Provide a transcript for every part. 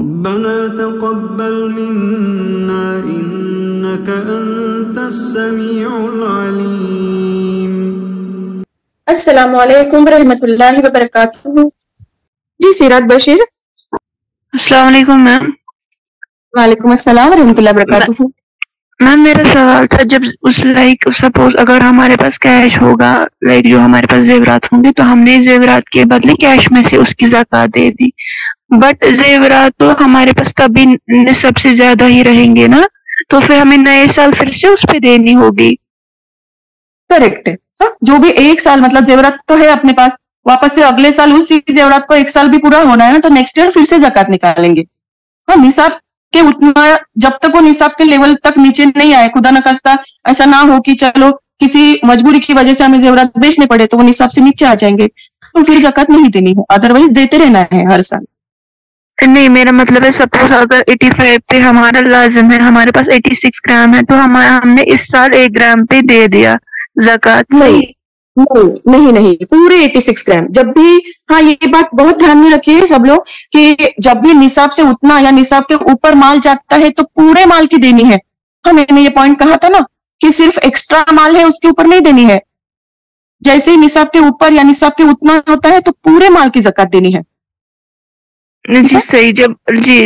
रब्बना तक़ब्बल मिन्ना इन्नका अंतस समीउल अलीम। अस्सलामु अलैकुम रहमतुल्लाहि व बरकातुहू। जी सिरात बशीर। अस्सलाम वालेकुम मैम। वालेकुम अस्सलाम रहमतुल्लाहि व बरकातुहू। मैम मेरा सवाल था, जब सपोज अगर हमारे पास कैश होगा, जो हमारे पास जेवरात होंगे, तो हमने जेवरात के बदले कैश में से उसकी ज़कात दे दी, बट जेवरात तो हमारे पास तभी निस्ब से ज्यादा ही रहेंगे ना, तो फिर हमें नए साल फिर से उस पे देनी होगी। करेक्ट है। जो भी एक साल मतलब जेवरात तो है अपने पास, वापस से अगले साल उसी जेवरात को एक साल भी पूरा होना है ना, तो नेक्स्ट ईयर फिर से जकात निकालेंगे। हाँ, निसाब के उतना, जब तक वो निसाब के लेवल तक नीचे नहीं आए, खुदा न खास्ता ऐसा ना हो कि चलो किसी मजबूरी की वजह से हमें जेवरात बेचने पड़े तो वो निसाब से नीचे आ जाएंगे, तो फिर जकात नहीं देनी है, अदरवाइज देते रहना है हर साल। नहीं, मेरा मतलब है सपोज अगर 85 पे हमारा लाजिम है, हमारे पास 86 ग्राम है, तो हमने इस साल 1 ग्राम पे दे दिया जकात। नहीं नहीं नहीं, पूरे 86 ग्राम जब भी। हाँ, ये बात बहुत ध्यान में रखिए सब लोग कि जब भी निसाब से उतना या निसाब के ऊपर माल जाता है तो पूरे माल की देनी है। हाँ, मैंने ये पॉइंट कहा था ना कि सिर्फ एक्स्ट्रा माल है उसके ऊपर नहीं देनी है। जैसे ही निसाब के ऊपर या निसाब के उतना होता है तो पूरे माल की जकात देनी है। जी सही।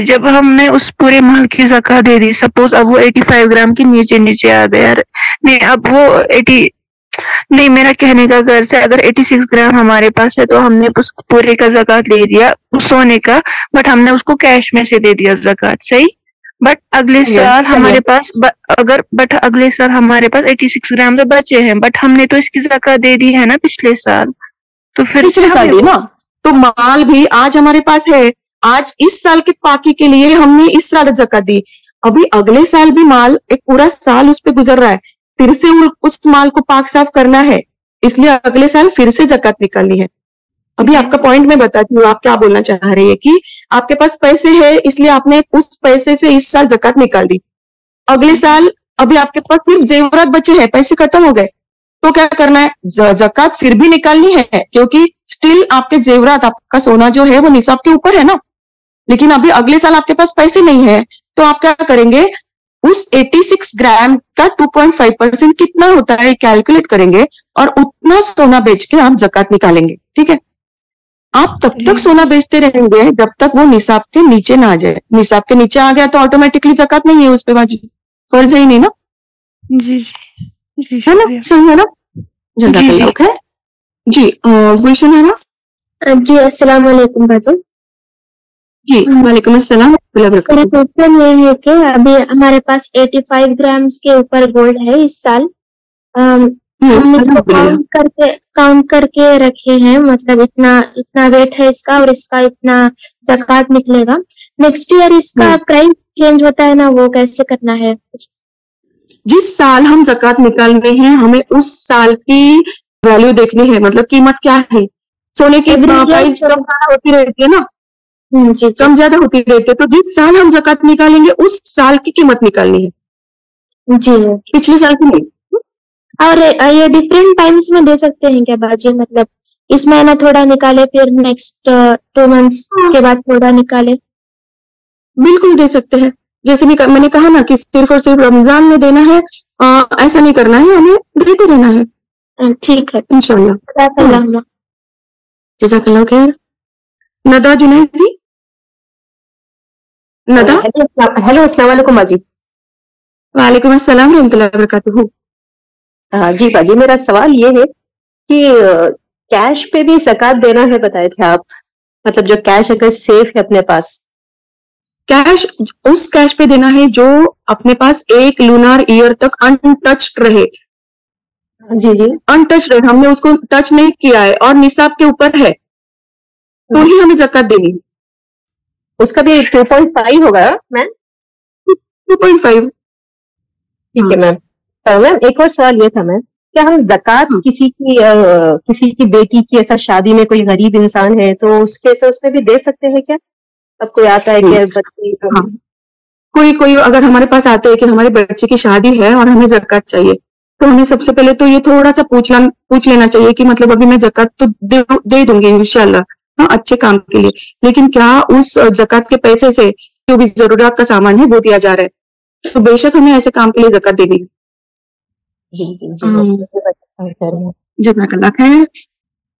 जब हमने उस पूरे माल की ज़कात दे दी, सपोज अब वो 85 ग्राम के नीचे नीचे आ गया, नहीं अब वो 80 नहीं, मेरा कहने का गर्ज है अगर 86 ग्राम हमारे पास है तो हमने उस पूरे का ज़कात ले दिया उस सोने का, बट हमने उसको कैश में से दे दिया ज़कात, सही। बट अगले साल हमारे पास अगले साल हमारे पास 86 ग्राम तो बचे हैं, बट हमने तो इसकी ज़कात दे दी है ना पिछले साल, तो फिर पिछले साल ही ना, तो माल भी आज हमारे पास है, आज इस साल के पाकी के लिए हमने इस साल जकात दी, अभी अगले साल भी माल, एक पूरा साल उस पे गुजर रहा है, फिर से उस माल को पाक साफ करना है, इसलिए अगले साल फिर से जकात निकालनी है। अभी आपका पॉइंट मैं बताती हूँ, आप क्या बोलना चाह रही है कि आपके पास पैसे है इसलिए आपने उस पैसे से इस साल जकात निकाल दी, अगले साल अभी आपके पास सिर्फ जेवरात बचे हैं, पैसे खत्म हो गए, तो क्या करना है, जकात फिर भी निकालनी है, क्योंकि स्टिल आपके जेवरात, आपका सोना जो है वो निसाब के ऊपर है ना। लेकिन अभी अगले साल आपके पास पैसे नहीं है, तो आप क्या करेंगे, उस 86 ग्राम का 2.5% कितना होता है कैलकुलेट करेंगे और उतना सोना बेच के आप जकात निकालेंगे। ठीक है, आप तब तक सोना बेचते रहेंगे जब तक वो निसाब के नीचे ना आ जाए। निसाब के नीचे आ गया तो ऑटोमेटिकली जकात नहीं है उस पे बाजी, फर्ज है ही नहीं ना। जी जी, है ना, सही है ना, जज़ाकल्लाह खैर। जी गुलशन है ना। जी अस्सलाम वालेकुम बाजी। जी वालेकुम अस्सलाम। मेरा क्वेश्चन ये है कि अभी हमारे पास 85 ग्राम्स के ऊपर गोल्ड है इस साल, हम इसको काउंट करके रखे हैं, मतलब इतना वेट है इसका और इसका इतना ज़कात निकलेगा। नेक्स्ट ईयर इसका प्राइस चेंज होता है ना, वो कैसे करना है? जिस साल हम जकात निकालने हैं हमें उस साल की वैल्यू देखनी है, मतलब कीमत क्या है। सोने की प्राइस कम ज्यादा होती रहती है ना, कम ज्यादा होती रहती है, तो जिस साल हम जकात निकालेंगे उस साल की कीमत निकालनी है जी, पिछले साल की नहीं। और ये डिफरेंट टाइम्स में दे सकते हैं क्या बाजी, मतलब इस महीना थोड़ा निकाले फिर नेक्स्ट 2 मंथ्स के बाद थोड़ा निकाले? बिल्कुल दे सकते हैं, जैसे मैंने कहा ना कि सिर्फ और सिर्फ रमजान में देना है, ऐसा नहीं करना है, हमें देते रहना है। ठीक है इंशाल्लाह। जज़ाकल्लाह खैर। नदा जुनैदी। नदा, हेलो अस्सलाम वालेकुम बाजी। वालेकुम अस्सलाम रहमतुल्लाहि व बरकातुहू। जी बाजी, मेरा सवाल ये है कि कैश पे भी ज़कात देना है बताए थे आप, मतलब जो कैश अगर सेफ है अपने पास, कैश उस कैश पे देना है जो अपने पास एक लूनार ईयर तक अनटच्ड रहे। जी जी, अनटच्ड रहे, हमने उसको टच नहीं किया है और निसाब के ऊपर है तो ही हमें जकात देनी है। उसका भी 2.5 होगा मैम? 2.5। ठीक है मैम। मैम एक और सवाल ये था मैम, क्या हम जकात किसी की बेटी की ऐसा शादी में कोई गरीब इंसान है तो उसमें भी दे सकते हैं क्या? अब कोई आता है कि बच्चे कोई अगर हमारे पास आते हैं कि हमारे बच्चे की शादी है और हमें जकात चाहिए, तो हमें सबसे पहले तो ये थोड़ा सा पूछ लेना चाहिए कि मतलब अभी मैं जकात तो दे दूंगी इंशाल्लाह, हाँ, अच्छे काम के लिए, लेकिन क्या उस ज़कात के पैसे से जो भी जरूरत का सामान है वो दिया जा रहा है? तो बेशक हमें ऐसे काम के लिए ज़कात देनी है। जी जी जी जज़ाकल्लाह खैर।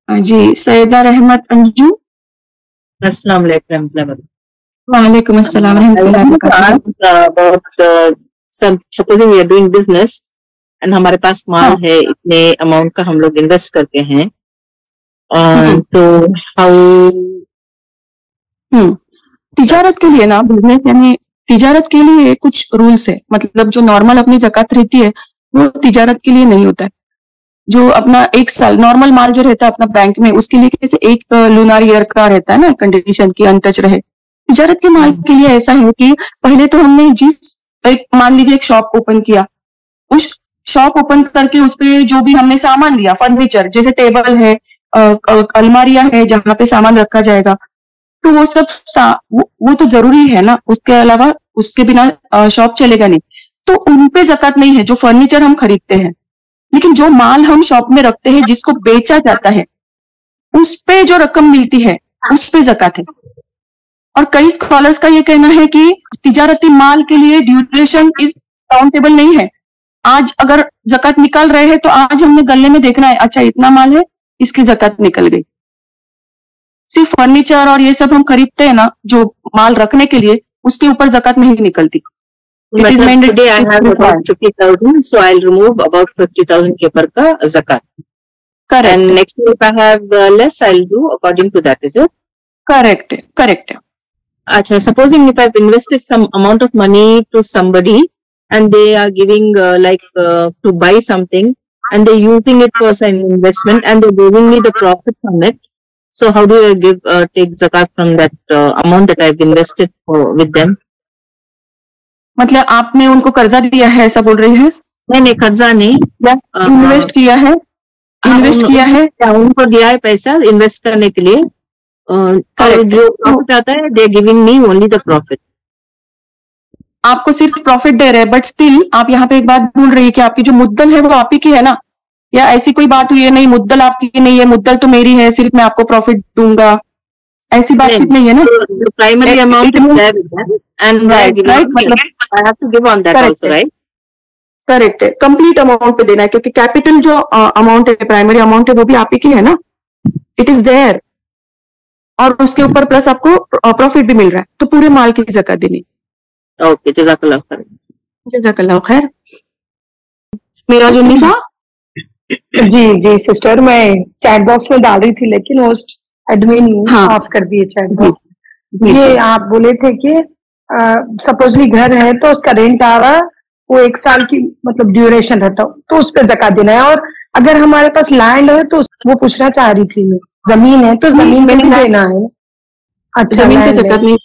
जी, सैयदा रहमत अंजू। अस्सलाम वालेकुम रहमतुल्लाहि व बरकातहू। वालेकुम अस्सलाम रहमतुल्लाहि व बरकातहू। about supposing we are doing business and हमारे पास माल है, इतने अमाउंट का हम लोग इन्वेस्ट करते हैं, तो हाउ तिजारत के लिए ना, बिजनेस यानी तिजारत के लिए कुछ रूल्स है। मतलब जो नॉर्मल अपनी ज़कात रहती है वो तिजारत के लिए नहीं होता है। जो अपना 1 साल नॉर्मल माल जो रहता है अपना बैंक में, उसके लिए जैसे 1 लूनार ईयर का रहता है ना कंडीशन की अनटच रहे। तिजारत के माल के लिए ऐसा है कि पहले तो हमने मान लीजिए एक शॉप ओपन किया, उस शॉप ओपन करके उस पे जो भी हमने सामान लिया, फर्नीचर जैसे टेबल है, अलमारियां है जहाँ पे सामान रखा जाएगा, तो वो सब वो तो जरूरी है ना, उसके अलावा उसके बिना शॉप चलेगा नहीं। तो उन पे ज़कात नहीं है जो फर्नीचर हम खरीदते हैं, लेकिन जो माल हम शॉप में रखते हैं जिसको बेचा जाता है उस पे जो रकम मिलती है उस पे ज़कात है। और कई स्कॉलर्स का ये कहना है कि तिजारती माल के लिए ड्यूरेशन इज काउंटेबल नहीं है। आज अगर ज़कात निकाल रहे हैं तो आज हमने गले में देखना है, अच्छा इतना माल है, इसकी ज़कात निकल गई। सिर्फ फर्नीचर और ये सब हम खरीदते हैं ना जो माल रखने के लिए, उसके ऊपर ज़कात नहीं निकलती। today I have about 50,000, so I'll remove about 50,000 के ऊपर का ज़कात. Correct. And next year if I have less, I'll do according to that. Is it? Correct. अच्छा, supposing if I've invested some amount of money to somebody and they are giving to buy something and they're using it for some investment and they're giving me the profit from it. So how do I take zakat from that amount that I've invested with them? मतलब आपने उनको कर्जा दिया है ऐसा बोल रही है? नहीं, कर्जा नहीं, इन्वेस्ट किया है, उनको दिया है पैसा इन्वेस्ट करने के लिए, और जो प्रॉफिट आता है they giving me only the profit. आपको सिर्फ प्रॉफिट दे रहे हैं, बट स्टिल आप यहाँ पे एक बात भूल रही है कि आपकी जो मुद्दल है वो आप ही की है ना, या ऐसी कोई बात हुई है नहीं मुद्दल आपकी नहीं है, मुद्दल तो मेरी है, सिर्फ मैं आपको प्रॉफिट दूंगा, ऐसी बातचीत नहीं है ना। प्राइमरी अमाउंट एंड राइट, मतलब I have to give on that also, right? Correct है, कंप्लीट अमाउंट पे देना है, क्योंकि कैपिटल जो अमाउंट है, प्राइमरी अमाउंट है, वो भी आप ही की है ना, इट इज देयर, और उसके ऊपर प्लस आपको प्रॉफिट भी मिल रहा है, तो पूरे माल की ज़कात देनी। ओके, जज़ाकल्लाह खैर। जज़ाकल्लाह खैर। मिराज उन्नीसा। जी सिस्टर, मैं चैट बॉक्स में डाल रही थी लेकिन होस्ट एडमिन ऑफ कर दिए चैट बॉक्स। ये आप बोले थे कि सपोजली घर है तो उसका रेंट आ रहा, वो 1 साल की मतलब ड्यूरेशन रहता तो उस पर ज़कात देना है, और अगर हमारे पास लैंड है तो वो पूछना चाह रही थी मैं, जमीन है तो जमीन में भी देना है? अच्छा, जमीन पे ज़कात नहीं।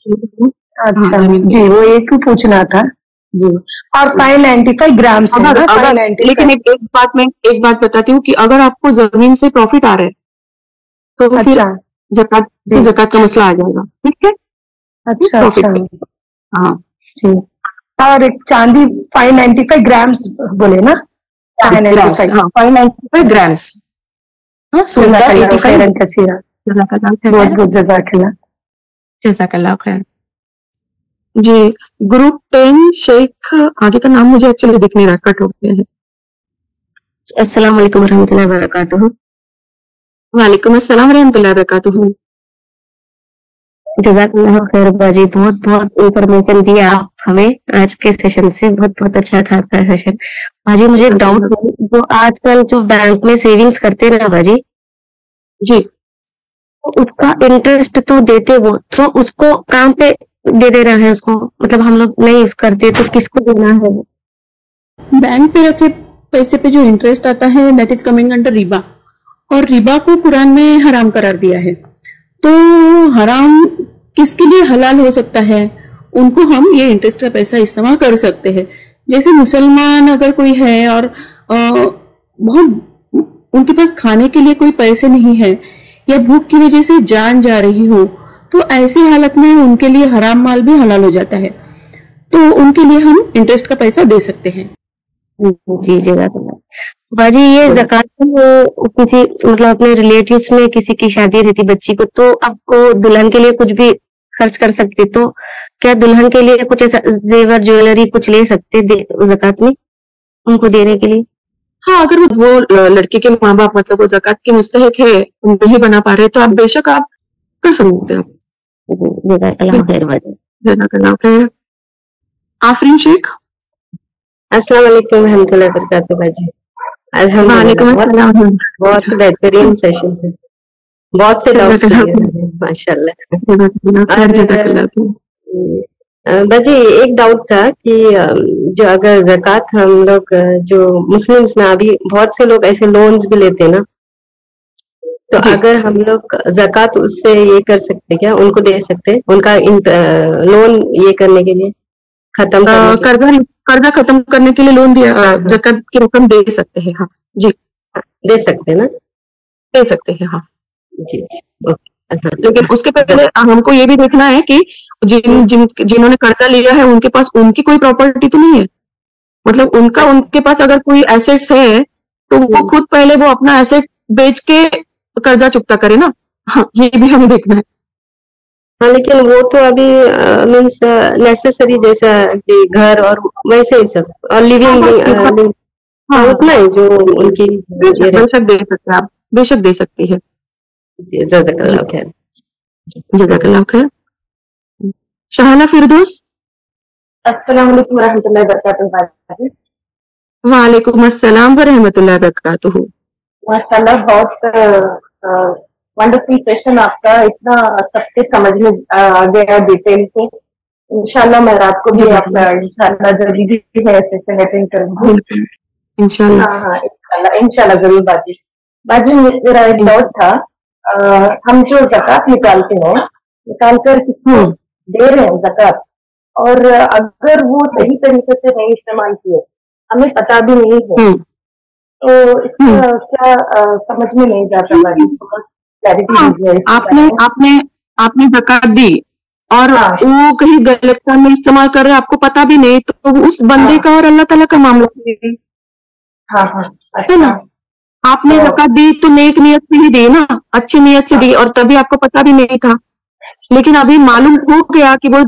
अच्छा जी, वो एक पूछना था जी। और 595 ग्राम से ना, लेकिन एक बात बताती हूँ कि अगर आपको जमीन से प्रॉफिट आ रहा है तो फिर ज़कात का मसला आ जाएगा, ठीक है? अच्छा, हाँ जी। और एक चांदी 595 ग्राम्स बोले ना, 595 ग्राम्स। बहुत जज़ाकल्लाह खैर। जी, ग्रुप 10 शेख, आगे का नाम मुझे एक्चुअली दिख नहीं रहा, कट हो गया है। अस्सलाम वालेकुम रहमतुल्लाहि व बरकातहू। वालेकुम अस्सलाम रहमतुल्लाहि व बरकातहू। जज़ाकल्लाह खैर बाजी, बहुत बहुत इंफॉर्मेशन दी आप हमें आज के सेशन से, बहुत अच्छा था आपका सेशन। बाजी मुझे एक डाउट है, जो आजकल जो बैंक में सेविंग्स करते हैं ना बाजी जी, उसका इंटरेस्ट तो देते वो, तो उसको काम पे दे रहा है उसको, मतलब हम लोग नहीं यूज करते तो किसको देना है? बैंक पे रखे पैसे पे जो इंटरेस्ट आता है that is coming under Riba, और रिबा को कुरान में हराम करार दिया है। तो हराम किसके लिए हलाल हो सकता है? उनको हम ये इंटरेस्ट का पैसा इस्तेमाल कर सकते हैं। जैसे मुसलमान अगर कोई है और बहुत उनके पास खाने के लिए कोई पैसे नहीं है, या भूख की वजह से जान जा रही हो, तो ऐसी हालत में उनके लिए हराम माल भी हलाल हो जाता है, तो उनके लिए हम इंटरेस्ट का पैसा दे सकते हैं। जी जी, बाजी ये जक़ात वो किसी मतलब अपने रिलेटिव्स में किसी की शादी रहती बच्ची को, तो अब वो दुल्हन के लिए कुछ भी खर्च कर सकते, तो क्या दुल्हन के लिए कुछ ऐसा जेवर ज्वेलरी कुछ ले सकते जक़ात में उनको देने के लिए? हाँ, अगर वो लड़के के माँ बाप मतलब वो जक़ात के मुस्तहिक है, नहीं बना पा रहे, तो आप बेशक आप कर सकते हैं। जज़ाकल्लाह खैर। आफरीन शेख। अस्सलाम वालेकुम रहमतुल्लाहि व बरकातहू बाजी। अल्हम्दुलिल्लाह बहुत बेहतरीन सेशन है, बहुत से डाउट्स माशाल्लाह। बाजी एक डाउट था कि जो अगर ज़कात हम लोग जो मुस्लिम्स ना अभी बहुत से लोग ऐसे लोन्स भी लेते हैं ना, तो अगर हम लोग ज़कात उससे ये कर सकते क्या, उनको दे सकते उनका लोन ये करने के लिए खत्म कर्जा खत्म करने के लिए लोन दिया, ज़कात की रकम दे सकते हैं। हाँ जी, दे सकते हैं ना, दे सकते हैं। हाँ जी जी, लेकिन उसके पहले हमको ये भी देखना है कि जिन्होंने कर्जा लिया है उनके पास उनकी कोई प्रॉपर्टी तो नहीं है, मतलब उनके पास अगर कोई एसेट्स है तो वो खुद पहले वो अपना एसेट बेच के कर्जा चुकता करे ना। हाँ, ये भी हमें देखना है। हाँ, लेकिन वो तो अभी मीन्स नेसेसरी जैसा कि घर और वैसे ही सब और लिविंग उतना ही जो उनकी बेशक दे सकते हैं आप, बेशक दे सकती है। जज़ाकल्लाह खैर। जज़ाकल्लाह खैर। शहाना फिरदौस। अस्सलाम वालेकुम रहमतुल्लाहि व बरकातहू। वालेकुम अस्सलाम व रहमतुल्लाहि व बरकातहू। माशाल्लाह बहुत वंडरफुल सेशन आपका, इतना सबके समझ में आ गया डिटेल से। इंशाल्लाह मैं रात को भी आपका इंशाल्लाह जरूरी है सेशन अटेंड करूंगी इंशाल्लाह। इंशाल्लाह जरूर बाजी मेरा एक डाउट था, हम जो ज़कात निकालते हैं, निकाल कर किसको दे रहे हैं ज़कात, और अगर वो सही तरीके से नहीं इस्तेमाल किए, हमें पता भी नहीं है, तो इसका क्या समझ में नहीं जाता बाजी। आपने ज़कात दी और वो कहीं गलत काम में इस्तेमाल कर रहे हैं, आपको पता भी नहीं, तो उस बंदे का और अल्लाह ताला का मामला है। है ना, आपने ज़कात दी तो नेक नियत से ही दी ना, अच्छी नियत से दी, और तभी आपको पता भी नहीं था, लेकिन अभी मालूम हो गया कि वो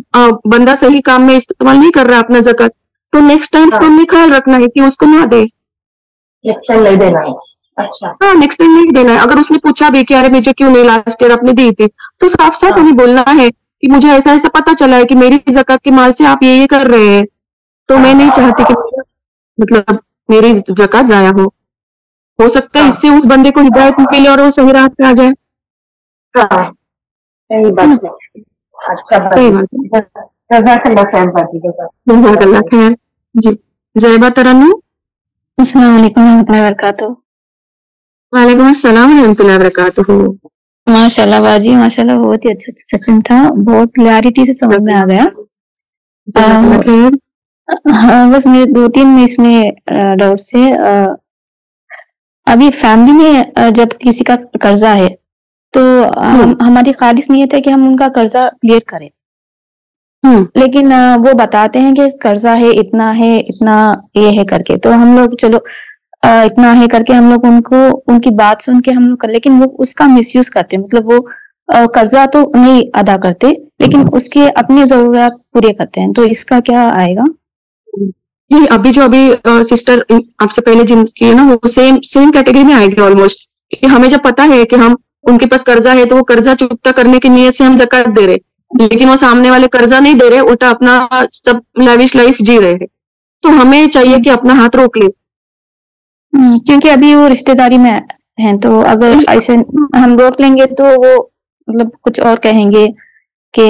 बंदा सही काम में इस्तेमाल नहीं कर रहा अपना ज़कात, तो नेक्स्ट टाइम हमें ख्याल रखना है कि उसको ना दे, नेक्स्ट टाइम नहीं देना है। अच्छा, हाँ, नेक्स्ट टाइम नहीं देना है। अगर उसने पूछा भी कि अरे मुझे क्यों नहीं लास्ट ईयर आपने दी थी, तो साफ साफ हमें बोलना है कि मुझे ऐसा ऐसा पता चला है कि मेरी ज़कात के माल से आप ये कर रहे हैं, तो मैं नहीं चाहती कि मतलब मेरी ज़कात जाया हो सकता है इससे उस बंदे को हिदायत मिले और वो सही राह पे आ जाए। सही बात है। अच्छा, जज़ाकल्लाह खैर। जी, ज़ैबा तरन्नुम। अस्सलाम वालेकुम रहमतुल्लाहि व बरकातहू। वालेकुम अस्सलाम रहमतुल्लाहि व बरकातहू। माशाल्लाह बाजी, माशाल्लाह बहुत ही अच्छा सेशन था, बहुत क्लैरिटी से समझ में आ गया। हाँ, बस मेरे 2-3 इसमें डाउट्स है। अभी फैमिली में जब किसी का कर्जा है, तो हमारी खालिस नीयत है कि हम उनका कर्जा क्लियर करें, लेकिन वो बताते हैं कि कर्जा है, इतना ये है करके, तो हम लोग चलो इतना है करके हम लोग उनकी बात सुन के हम लोग कर, लेकिन वो उसका मिसयूज करते हैं, मतलब वो कर्जा तो नहीं अदा करते, लेकिन उसके अपनी जरूरत पूरे करते हैं, तो इसका क्या आएगा? नहीं, अभी सिस्टर आपसे पहले जिनकी है ना, वो सेम कैटेगरी में आएगी ऑलमोस्ट, कि हमें जब पता है कि हम उनके पास कर्जा है, तो वो कर्जा चुकता करने की नीयत से हम ज़कात दे रहे, लेकिन वो सामने वाले कर्जा नहीं दे रहे, उल्टा अपना सब लैविश लाइफ जी रहे हैं, तो हमें चाहिए कि अपना हाथ रोक ले, क्योंकि अभी वो रिश्तेदारी में हैं, तो अगर ऐसे हम रोक लेंगे तो वो मतलब कुछ और कहेंगे कि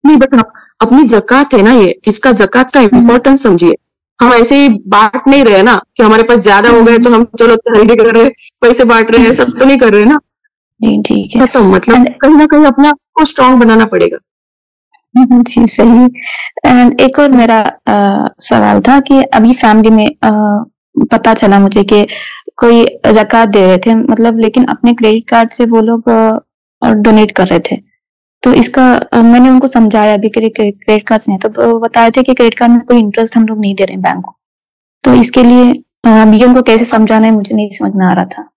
नहीं, बट अपनी ज़कात है ना, ये इसका ज़कात का इम्पोर्टेंस समझिए। हम ऐसे ही बांट नहीं रहे ना कि हमारे पास ज्यादा हो गए तो हम चलो खरीदी कर रहे, पैसे बांट रहे हैं, सब तो नहीं कर रहे ना। जी ठीक है, तो मतलब कहीं ना कहीं अपना को स्ट्रांग बनाना पड़ेगा। जी सही। एंड एक और मेरा सवाल था कि अभी फैमिली में पता चला मुझे कि कोई ज़कात दे रहे थे, मतलब लेकिन अपने क्रेडिट कार्ड से वो लोग डोनेट कर रहे थे, तो इसका मैंने उनको समझाया अभी क्रेडिट कार्ड से, तो वो बताए थे कि क्रेडिट कार्ड में कोई इंटरेस्ट हम लोग नहीं दे रहे हैं बैंक को, तो इसके लिए अभी उनको कैसे समझाना है मुझे नहीं समझ में आ रहा था।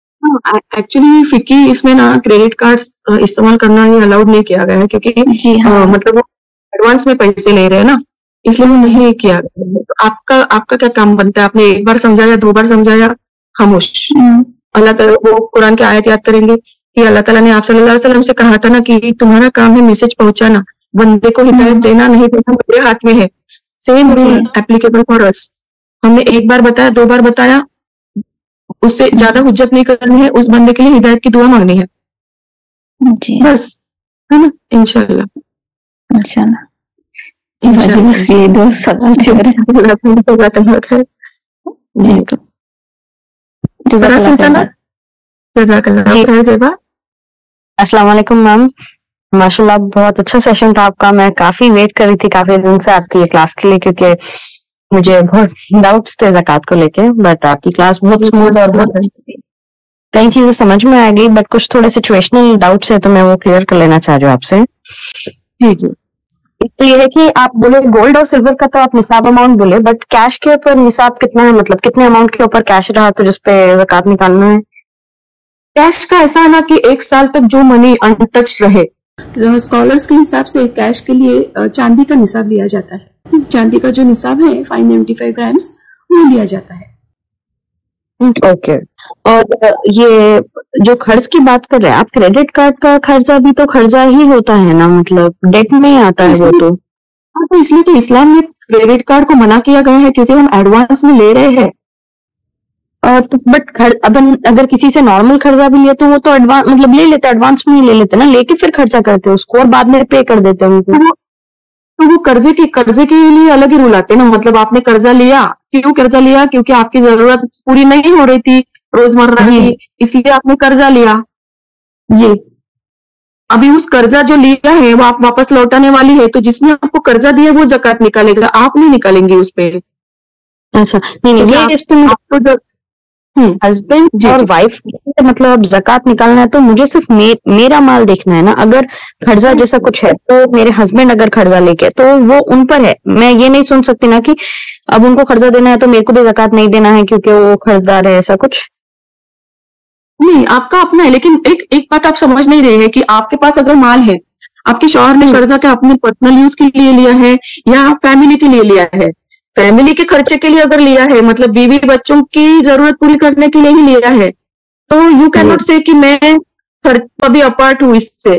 एक्चुअली फिक्की इसमें ना क्रेडिट कार्ड इस्तेमाल करना ही अलाउड नहीं किया गया है, क्योंकि जी हाँ। मतलब वो एडवांस में पैसे ले रहे हैं ना, इसलिए वो नहीं किया गया है। तो आपका क्या काम बनता है? आपने एक बार समझाया, 2 बार समझाया, खामोश। अल्लाह ताला वो कुरान की आयत याद करेंगे कि अल्लाह ताला ने आप सल्लल्लाहु अलैहि वसल्लम से कहा था ना कि तुम्हारा काम है मैसेज पहुंचाना, बंदे को हिदायत देना नहीं देना मेरे हाथ में है। Same rule applicable for us. हमने एक बार बताया, 2 बार बताया, उससे ज्यादा हुज्जत नहीं करनी है, उस बंदे के लिए हिदायत की दुआ मांगनी है जी बस, है ना? इंशाल्लाह इंशाल्लाह। जी बस ये 2 सवाल थे मेरे। जी तो अस्सलाम वालेकुम मैम, माशाल्लाह बहुत अच्छा सेशन था आपका। मैं काफी वेट कर रही थी काफी दिन से आपकी ये क्लास के लिए, क्योंकि मुझे बहुत डाउट्स थे ज़कात को लेके, बट आपकी क्लास बहुत स्मूथ और बहुत कई चीजें समझ में आ गई, बट कुछ थोड़े सिचुएशनल डाउट्स है तो मैं वो क्लियर कर लेना चाह रही हूँ आपसे। जी जी। तो ये है कि आप बोले गोल्ड और सिल्वर का तो आप निसाब अमाउंट बोले, बट कैश के ऊपर निसाब कितना है? मतलब कितने अमाउंट के ऊपर कैश रहा तो जिसपे ज़कात निकालना है? कैश का ऐसा है ना कि 1 साल तक जो मनी अनटच्ड रहे। स्कॉलर्स के हिसाब से कैश के लिए चांदी का निसाब लिया जाता है। चांदी का जो निसाब है 595 ग्राम्स वो लिया जाता है। ओके। और ये जो खर्च की बात कर रहे हैं आप, क्रेडिट कार्ड का खर्चा भी तो खर्चा ही होता है ना, मतलब डेट में ही आता है वो तो। हाँ, तो इसलिए तो इस्लाम में क्रेडिट कार्ड को मना किया गया है, क्योंकि हम एडवांस में ले रहे हैं। तो बट अगर किसी से नॉर्मल खर्चा भी लिया तो वो तो एडवांस मतलब ले लेते, एडवांस में ही ले लेते ना, लेके फिर खर्चा करते हैं उसको और बाद में पे कर देते हैं उनको। तो वो कर्जे के लिए अलग ही रूल आते हैं ना। मतलब आपने कर्जा लिया, क्यों कर्जा लिया? क्योंकि आपकी जरूरत पूरी नहीं हो रही थी रोजमर्रा की, इसलिए आपने कर्जा लिया। जी। अभी उस कर्जा जो लिया है वो आप वापस लौटाने वाली है, तो जिसने आपको कर्जा दिया वो ज़कात निकालेगा, आप नहीं निकालेंगे उस पे। अच्छा नहीं, ये इस पे आपको हस्बैंड और वाइफ मतलब अब ज़कात निकालना है तो मुझे सिर्फ मेरा माल देखना है ना। अगर कर्जा जैसा कुछ है तो मेरे हस्बैंड अगर कर्जा लेके तो वो उन पर है, मैं ये नहीं सुन सकती ना कि अब उनको कर्जा देना है तो मेरे को भी ज़कात नहीं देना है क्योंकि वो कर्जदार है, ऐसा कुछ नहीं। आपका अपना है, लेकिन एक बात आप समझ नहीं रहे हैं कि आपके पास अगर माल है, आपके शौहर ने कर्जा क्या अपने पर्सनल यूज के लिए लिया है या फैमिली के लिए लिया है? फैमिली के खर्चे के लिए अगर लिया है, मतलब बीवी बच्चों की जरूरत पूरी करने के लिए ही लिया है, तो यू कैन नॉट से कि मैं खर्चा भी अपार्ट हूँ इससे।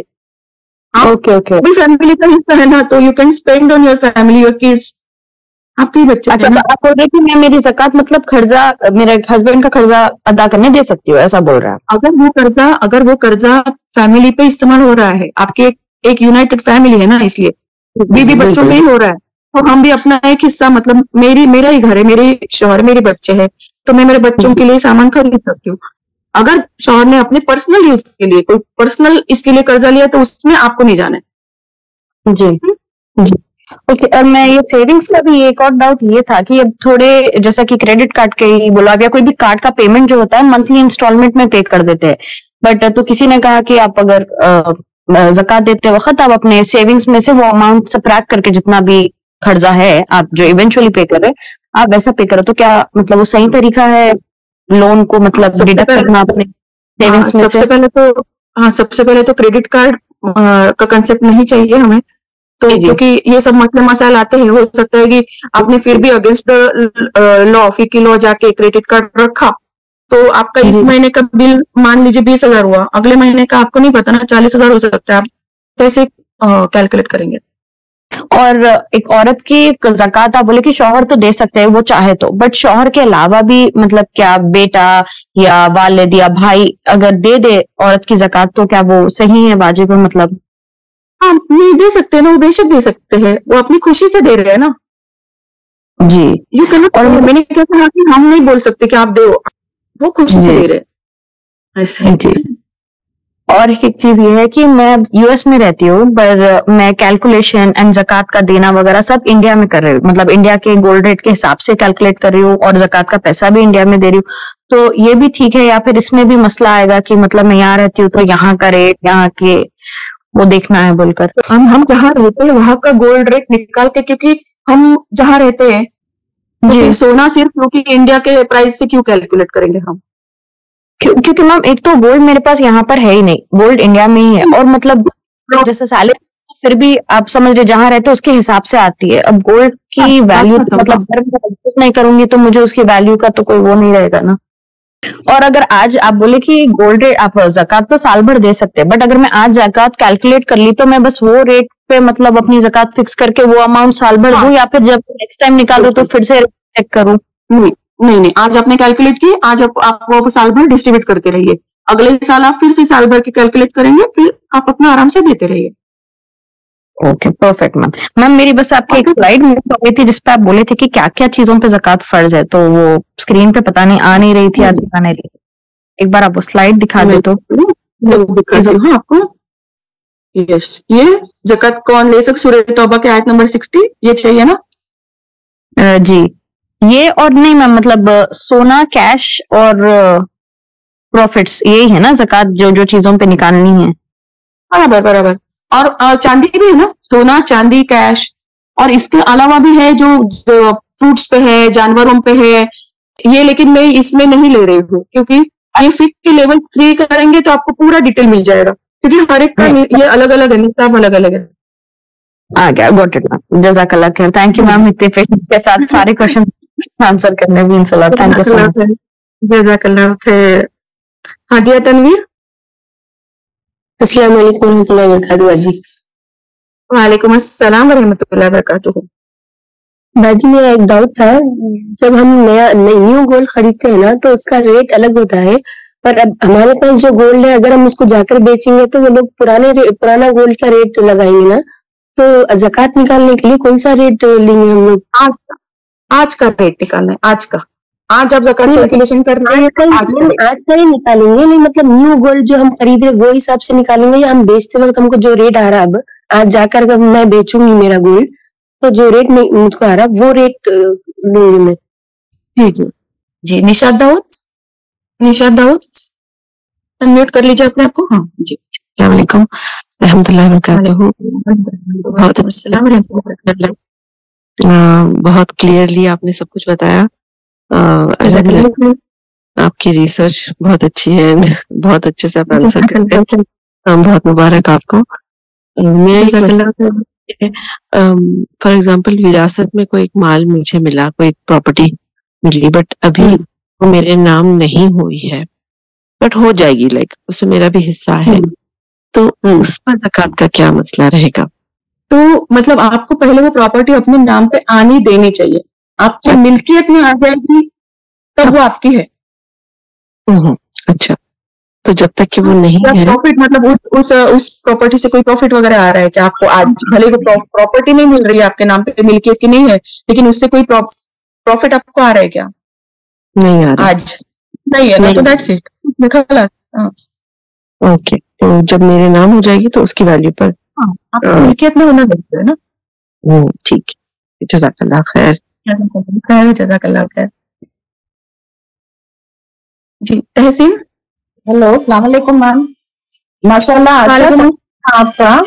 Okay okay. फैमिली का हिस्सा है ना, तो you can spend on your family, your kids, आपके बच्चे। अच्छा, तो आप बोल रहे कि मैं मेरी ज़कात मतलब खर्जा मेरे हस्बैंड का खर्जा अदा करने दे सकती हूँ, ऐसा बोल रहा है? अगर वो कर्जा फैमिली पे इस्तेमाल हो रहा है, आपके एक यूनाइटेड फैमिली है ना, इसलिए बीवी बच्चों पे ही हो रहा है, तो हम भी अपना एक हिस्सा, मतलब मेरा ही घर है, मेरे शौहर, मेरे बच्चे हैं, तो मैं मेरे बच्चों के लिए सामान खरीद सकती हूँ। अगर शौहर ने अपने पर्सनल यूज के लिए कोई पर्सनल इसके लिए कर्जा लिया तो उसमें आपको नहीं जाना है। जी जी। ओके। और मैं ये सेविंग्स का भी एक और डाउट ये था कि अब थोड़े जैसा कि क्रेडिट कार्ड के ही बोला या कोई भी कार्ड का पेमेंट जो होता है मंथली इंस्टॉलमेंट में पे कर देते हैं, बट तो किसी ने कहा कि आप अगर ज़कात देते वक्त आप अपने सेविंग्स में से वो अमाउंट सबट्रैक्ट करके जितना भी खर्चा है आप जो इवेंचुअली पे कर रहे हैं आप वैसा पे करो, तो क्या मतलब वो सही तरीका है लोन को मतलब डिडक्ट करना अपने सेविंग्स में से? सबसे पहले तो क्रेडिट कार्ड का कंसेप्ट नहीं चाहिए हमें, तो क्योंकि ये सब मसले मसाइल आते हैं। हो सकता है कि आपने फिर भी अगेंस्ट लॉ, फिकी लॉ जाके क्रेडिट कार्ड रखा, तो आपका इस महीने का बिल मान लीजिए 20,000 हुआ, अगले महीने का आपको नहीं पता ना 40,000 हो सकता है, आप कैसे कैलकुलेट करेंगे? और एक औरत की ज़कात आप बोले कि शौहर तो दे सकते हैं वो चाहे तो, बट शौहर के अलावा भी मतलब क्या बेटा या वालिद या भाई अगर दे औरत की ज़कात तो क्या वो सही है, वाजिब है? मतलब हाँ, नहीं दे सकते ना, वो बेशक दे सकते हैं, वो अपनी खुशी से दे रहे हैं ना। जी। यू कैन नॉट, और मैंने क्या कहा कि हम नहीं बोल सकते कि आप दो, वो खुशी से दे रहे हैं ऐसे। जी। और एक चीज ये है कि मैं यूएस में रहती हूँ, पर मैं कैलकुलेशन एंड ज़कात का देना वगैरह सब इंडिया में कर रही हूँ, मतलब इंडिया के गोल्ड रेट के हिसाब से कैलकुलेट कर रही हूँ और ज़कात का पैसा भी इंडिया में दे रही हूँ, तो ये भी ठीक है या फिर इसमें भी मसला आएगा कि मतलब मैं यहाँ रहती हूँ तो यहाँ का रेट यहाँ के वो देखना है बोलकर? हम जहाँ रहते हैं वहां का गोल्ड रेट निकाल के, क्योंकि हम जहाँ रहते हैं तो जी। फिर सोना सिर्फ क्योंकि इंडिया के प्राइस से क्यों कैलकुलेट करेंगे हम? क्योंकि मैम एक तो गोल्ड मेरे पास यहाँ पर है ही नहीं, गोल्ड इंडिया में ही है, और मतलब जैसे सैलरी फिर भी आप समझ रहे जहाँ रहते हो उसके हिसाब से आती है। अब गोल्ड की वैल्यू मतलब अगर मैं यूज नहीं करूंगी तो मुझे उसकी वैल्यू का तो कोई वो नहीं रहेगा ना। और अगर आज आप बोले कि गोल्ड रेट आप ज़कात तो साल भर दे सकते हैं, बट अगर मैं आज ज़कात कैलकुलेट कर ली तो मैं बस वो रेट पे मतलब अपनी ज़कात फिक्स करके वो अमाउंट साल भर दूं, या फिर जब नेक्स्ट टाइम निकालूं तो फिर से चेक करूं? नहीं, आज आपने कैलकुलेट की, आज आप वो साल भर डिस्ट्रीब्यूट करते रहिए, अगले साल आप फिर से साल भर की कैलकुलेट करेंगे, फिर आप अपना आराम से देते रहिए। Okay, perfect ma'am. मैम मेरी बस आपकी एक स्लाइड मिस हो गई थी जिसपे आप बोले थे कि क्या क्या चीजों पे ज़कात फर्ज है, तो वो स्क्रीन पे पता नहीं आ नहीं रही थी या दिखा नहीं रही। एक बार आप वो स्लाइड दिखा दे तो। आपको यस, ये ज़कात कौन ले सकता? सूरह तौबा के आयत नंबर 60 ये चाहिए ना? जी, ये और नहीं मैम, मतलब सोना, कैश और प्रॉफिट्स, यही है ना ज़कात जो जो चीजों पे निकालनी है? बराबर। और चांदी भी है ना, सोना, चांदी, कैश, और इसके अलावा भी है जो फ्रूट्स पे है, जानवरों पे है ये, लेकिन मैं इसमें नहीं ले रही हूँ क्योंकि ये फिक के लेवल 3 करेंगे तो आपको पूरा डिटेल मिल जाएगा, क्योंकि हर एक का ये अलग अलग है, निसाब अलग अलग है। आ गया, गॉट इट मैम, जज़ाकल्लाह खैर। थैंक यू मैम इतने पेशेंस के साथ सारे क्वेश्चन आंसर करने में। इंशाल्लाह, थैंक यू सो मच। जज़ाकल्लाह खैर। हादिया तनवीर। अस्सलाम वालेकुम रहमतुल्लाहि व बरकातुहू जी। वालेकुम अस्सलाम व रहमतुल्लाहि व बरकातुहू। बाजी मेरा एक डाउट था, जब हम न्यू गोल्ड खरीदते हैं ना तो उसका रेट अलग होता है, पर अब हमारे पास जो गोल्ड है अगर हम उसको जाकर बेचेंगे तो वो लोग पुराना गोल्ड का रेट लगाएंगे ना, तो ज़कात निकालने के लिए कौन सा रेट लेंगे हम लोग? आज का रेट निकालना है, आज का। आज आप ज़कात कैलकुलेशन कर रहे हैं, आज का ही निकालेंगे? नहीं मतलब न्यू गोल्ड जो हम खरीद रहे वो हिसाब से निकालेंगे, या हम बेचते वक्त हमको जो रेट आ रहा है अब आज जाकर अगर मैं बेचूंगी मेरा गोल्ड तो जो रेट मुझको आ रहा है वो रेट लूंगी मैं? जी। निशात दाऊद अनम्यूट कर लीजिए अपने आपको। हाँ जी। अस्सलाम वालेकुम रहमतुल्लाहि व बरकातुहू। बहुत क्लियरली आपने सब कुछ बताया। आपकी रिसर्च बहुत अच्छी है, बहुत अच्छे से आप आंसर करते हैं, बहुत मुबारक आपको। फॉर एग्जांपल विरासत में कोई एक माल मुझे मिला, कोई प्रॉपर्टी मिली, बट अभी वो मेरे नाम नहीं हुई है, बट हो जाएगी, लाइक उसमें मेरा भी हिस्सा है, तो उस पर ज़कात का क्या मसला रहेगा? तो मतलब आपको पहले वो प्रॉपर्टी अपने नाम पे आनी देनी चाहिए, आपको मिल्कियत में आ जाएगी तब वो आपकी है। अच्छा, तो जब तक कि वो नहीं है, प्रॉफिट मतलब उस प्रॉपर्टी से कोई प्रॉफिट वगैरह आ रहा है क्या आपको? आज भले वो प्रॉपर्टी नहीं मिल रही है आपके नाम पे, मिल्कियत की नहीं है, लेकिन उससे कोई प्रॉफिट आपको आ रहा है क्या? नहीं आ रहा। आज नहीं है ना, तो दैट्स इट। ओके, तो जब मेरे नाम हो जाएगी तो उसकी वैल्यू पर आपको मिल्कियत में होना जरूरी है ना। ठीक है, जज़ाकल्लाह खैर। जज़ाकल्लाह खैर। जी तहसीन। हेलो, अस्सलाम वालेकुम मैम। माशाल्लाह अच्छा आपका।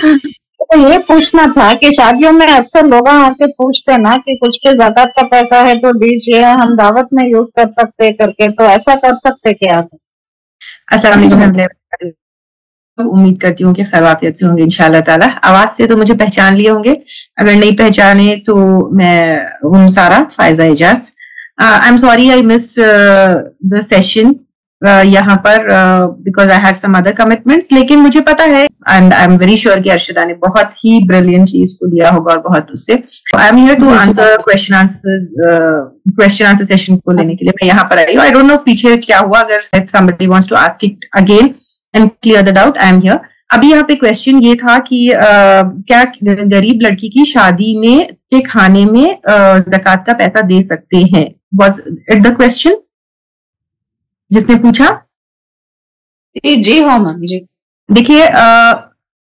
तो ये पूछना था कि शादियों में अक्सर लोग आके पूछते हैं ना कि कुछ पे ज़कात का पैसा है तो दीजिए, हम दावत में यूज कर सकते करके, तो ऐसा कर सकते क्या आप? अस्सलाम वालेकुम। उम्मीद करती हूँ कि खैर आफियत से होंगे इंशाल्लाह ताला। आवाज से तो मुझे पहचान लिए होंगे, अगर नहीं पहचाने तो मैं Sara Faiza Ejaz. I am sorry I missed the session यहाँ पर because I had some other commitments, लेकिन मुझे पता है and I am very sure कि अर्शिदा ने बहुत ही ब्रिलियंटली इसको दिया होगा और बहुत उससे। I am here to answer question answer session को लेने के लिए मैं यहाँ पर आई हूँ। आई डोंट नो पीछे क्या हुआ, अगर somebody wants to ask it again and clear the doubt, I am here. अभी यहाँ पे क्वेश्चन ये था कि क्या गरीब लड़की की शादी में के खाने में ज़कात का पैसा दे सकते हैं? Was it the question जिसने पूछा? जी हाँ मैम जी। देखिए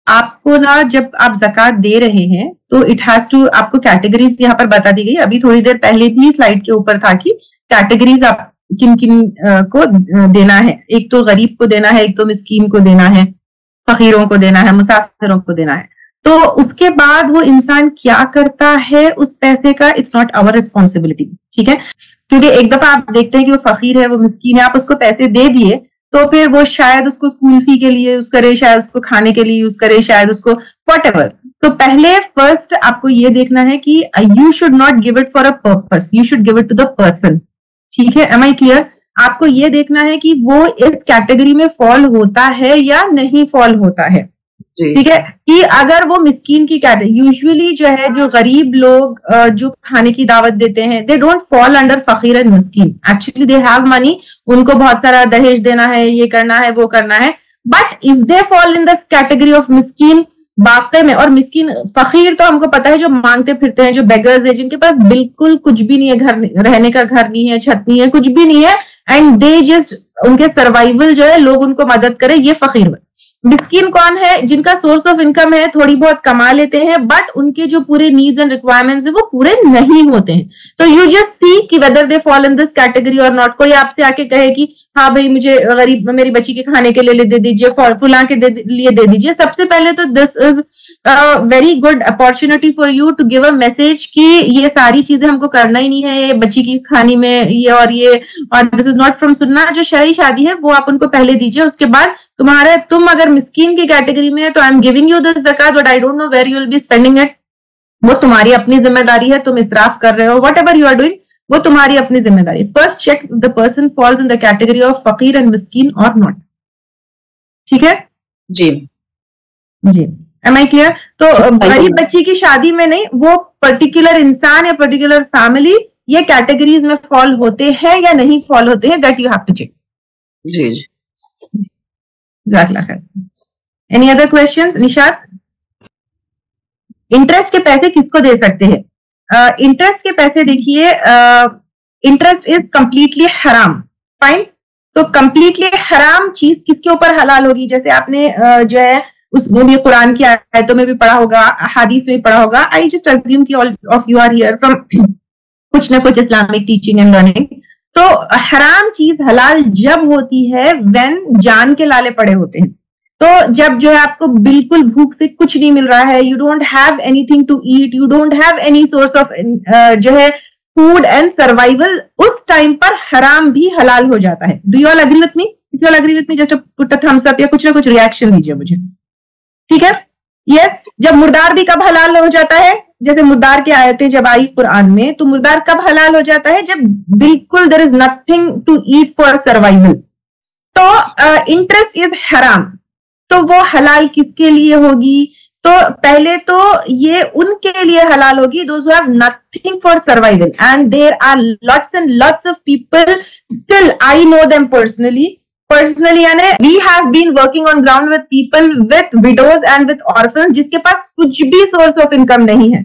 आपको ना जब आप ज़कात दे रहे हैं तो इट हैज टू, आपको कैटेगरीज यहाँ पर बता दी गई। अभी थोड़ी देर पहले भी स्लाइड के ऊपर था कि कैटेगरीज आप किन किन को देना है। एक तो गरीब को देना है, एक तो मिस्कीन को देना है, फकीरों को देना है, मुसाफिरों को देना है। तो उसके बाद वो इंसान क्या करता है उस पैसे का, इट्स नॉट आवर रिस्पॉन्सिबिलिटी, ठीक है। क्योंकि एक दफा आप देखते हैं कि वो फकीर है, वो मिस्कीन है, आप उसको पैसे दे दिए तो फिर वो शायद उसको स्कूल फी के लिए यूज करे, शायद उसको खाने के लिए यूज करे, शायद उसको व्हाटएवर। तो पहले फर्स्ट आपको ये देखना है कि you should not give it for a purpose, you should give it to the person, ठीक है। Am I clear? आपको ये देखना है कि वो इस कैटेगरी में फॉल होता है या नहीं फॉल होता है, ठीक है। कि अगर वो मिस्कीन की कैटेगरी, यूजुअली जो है जो गरीब लोग जो खाने की दावत देते हैं, दे डोंट फॉल अंडर फकीर एंड मिस्कीन, एक्चुअली दे हैव मनी, उनको बहुत सारा दहेज देना है, ये करना है, वो करना है, but if they fall in the category of मिस्कीन वाकई में, और मिस्कीन फकीर तो हमको पता है जो मांगते फिरते हैं, जो बेगर्स है, जिनके पास बिल्कुल कुछ भी नहीं है, घर रहने का घर नहीं है, छत नहीं है, कुछ भी नहीं है, एंड दे जस्ट उनके सर्वाइवल जो है लोग उनको मदद करें, ये फकीर है। मिस्कीन कौन है? जिनका सोर्स ऑफ इनकम है, थोड़ी बहुत कमा लेते हैं, बट उनके जो पूरे नीड्स एंड रिक्वायरमेंट्स है वो पूरे नहीं होते हैं। तो यू जस्ट सी कि whether they fall in this category और नॉट। कोई आपसे आके कहे कि हाँ भाई मुझे गरीब मेरी बच्ची के खाने के लिए दे दीजिए, फुला के लिए दे दीजिए, सबसे पहले तो this is very good opportunity for you to give a message कि ये सारी चीजें हमको करना ही नहीं है, ये बच्ची की खाने में ये और दिस इज नॉट फ्रॉम सुन्ना। जो शरई शादी है वो आप उनको पहले दीजिए, उसके बाद तुम अगर मिस्कीन की कैटेगरी में है तो I am giving you this ज़कात, but I don't know where you will be spending it. वो तुम्हारी अपनी जिम्मेदारी है, तुम इसराफ कर रहे हो, whatever you are doing, वो तुम्हारी अपनी जिम्मेदारी। First check the person falls in the category of fakir and miskeen और नॉट, ठीक है जी जी। M I clear? तो गरीब बच्ची की शादी में नहीं, वो पर्टिकुलर इंसान या पर्टिकुलर फैमिली ये कैटेगरीज में फॉल होते हैं या नहीं फॉल होते हैं, that you have to check. जी जी। Any other questions? Nishat, interest के पैसे किसको दे सकते हैं? इंटरेस्ट के पैसे देखिए, इंटरेस्ट इज कंप्लीटली हराम, फाइन। तो कंप्लीटली हराम चीज किसके ऊपर हलाल होगी? जैसे आपने जो है उसमें भी कुरान की आयतों में भी पढ़ा होगा, हदीस में भी पढ़ा होगा। आई जस्ट अज्यूम कि all of you are here from कुछ ना कुछ इस्लामिक टीचिंग एंड लर्निंग। तो हराम चीज हलाल जब होती है व्हेन जान के लाले पड़े होते हैं। तो जब जो है आपको बिल्कुल भूख से कुछ नहीं मिल रहा है, you don't have anything to eat, you don't have any source of जो है फूड एंड सर्वाइवल, उस टाइम पर हराम भी हलाल हो जाता है। Do you all agree with me? If you all agree with me just put a thumbs up या कुछ ना कुछ रिएक्शन दीजिए मुझे, ठीक है? यस। जब मुर्दार भी कब हलाल हो जाता है? जैसे मुर्दार की आयतें जब आई कुरान में, तो मुर्दार कब हलाल हो जाता है? जब बिल्कुल there is nothing to eat for survival. तो इंटरेस्ट इज हराम, तो वो हलाल किसके लिए होगी? तो पहले तो ये उनके लिए हलाल होगी those who have nothing for survival, and there are lots and lots of people, still I know them personally, यानी we have been working on ground with people with widows and with orphans, जिसके पास कुछ भी source of income नहीं है।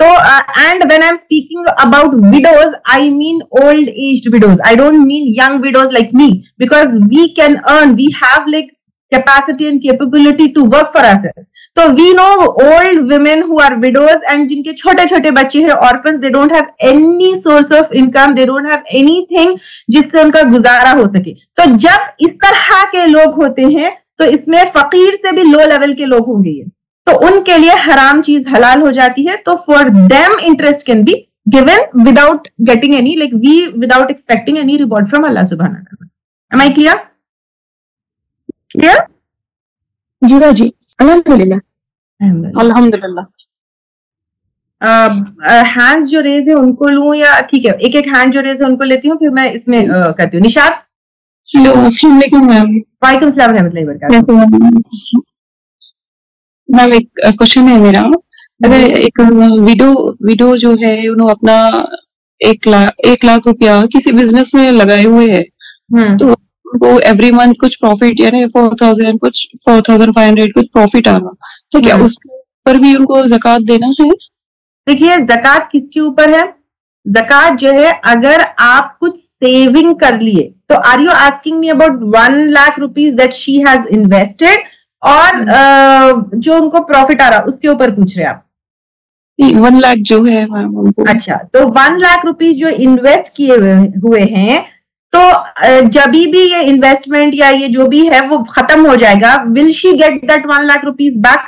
तो and when I am speaking about widows, I mean old aged widows, I don't mean young widows like me, because we can earn, we have like capacity and capability to work for ourselves. So we know old women who are widows and जिनके छोटे छोटे बच्चे हैं, orphans, they don't have any source of income, they don't have anything जिससे उनका गुजारा हो सके। तो जब इस तरह के लोग होते हैं तो इसमें फकीर से भी लो लेवल के लोग होंगे ये, तो उनके लिए हराम चीज हलाल हो जाती है। तो for them interest can be given without getting any, like we without expecting any reward from Allah सुब्हानहू व तआला। Am I clear? क्लियर? जीरा जी, अल्हम्दुलिल्लाह। अल्हम्दुलिल्लाह। हैंड्स जो रेज है उनको लूं या ठीक है, एक एक हैंड जो रेज है उनको लेती हूँ, फिर मैं इसमें करती हूँ। निशात। हेलो, अस्सलाम वालेकुम मैम। वालेकुम सलाम रहमतुल्लाहि व बरकातहू। मैम एक क्वेश्चन है मेरा, अगर एक विडो जो है उन्होंने अपना 1 लाख रुपया किसी बिजनेस में लगाए हुए है, तो वो एवरी मंथ कुछ प्रॉफिट यानी 4,000 कुछ 4,500 कुछ प्रॉफिट आ रहा, तो क्या उसके ऊपर भी उनको ज़कात देना है? देखिए ज़कात किसके ऊपर है? ज़कात जो है अगर आप कुछ सेविंग कर लिए, तो are you asking me about 1 lakh rupees that she has invested, और जो उनको प्रॉफिट आ रहा उसके ऊपर पूछ रहे आप? 1 लाख जो है मैम। अच्छा, तो 1 लाख रुपीज जो इन्वेस्ट किए हुए हैं, तो जब भी ये इन्वेस्टमेंट या ये जो भी है वो खत्म हो जाएगा, will she get that 1 lakh rupees back?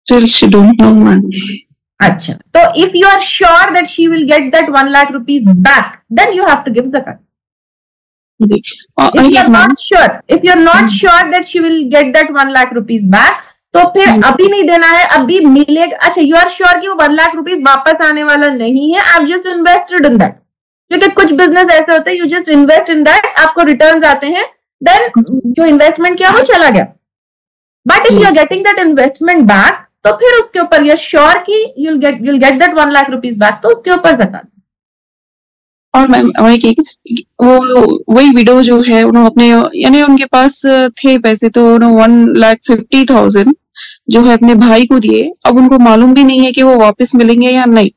Still she don't know, man. अच्छा, तो if you are sure that she will get that 1 lakh rupees back, then you have to give zakat. If you're not sure that she will get that 1 lakh rupees back, तो फिर अभी नहीं देना है, अभी मिलेगा. अच्छा, यू आर श्योर कि वो 1 लाख रुपीस वापस आने वाला नहीं है, आप जस्ट इन्वेस्टेड इन दैट. क्योंकि कुछ बिजनेस ऐसे होते हैं, you just invest in that, आपको रिटर्न्स आते हैं, देन जो इन्वेस्टमेंट किया वो चला गया. But if you are getting that investment back, तो फिर उसके ऊपर यू आर श्योर कि you'll get that 1 lakh rupees back, तो उसके ऊपर ज़कात. और मैम वो वही विडो जो है, उन्होंने अपने यानी उनके पास थे पैसे, तो उन्होंने 1,50,000 जो है अपने भाई को दिए. अब उनको मालूम भी नहीं है कि वो वापस मिलेंगे या नहीं,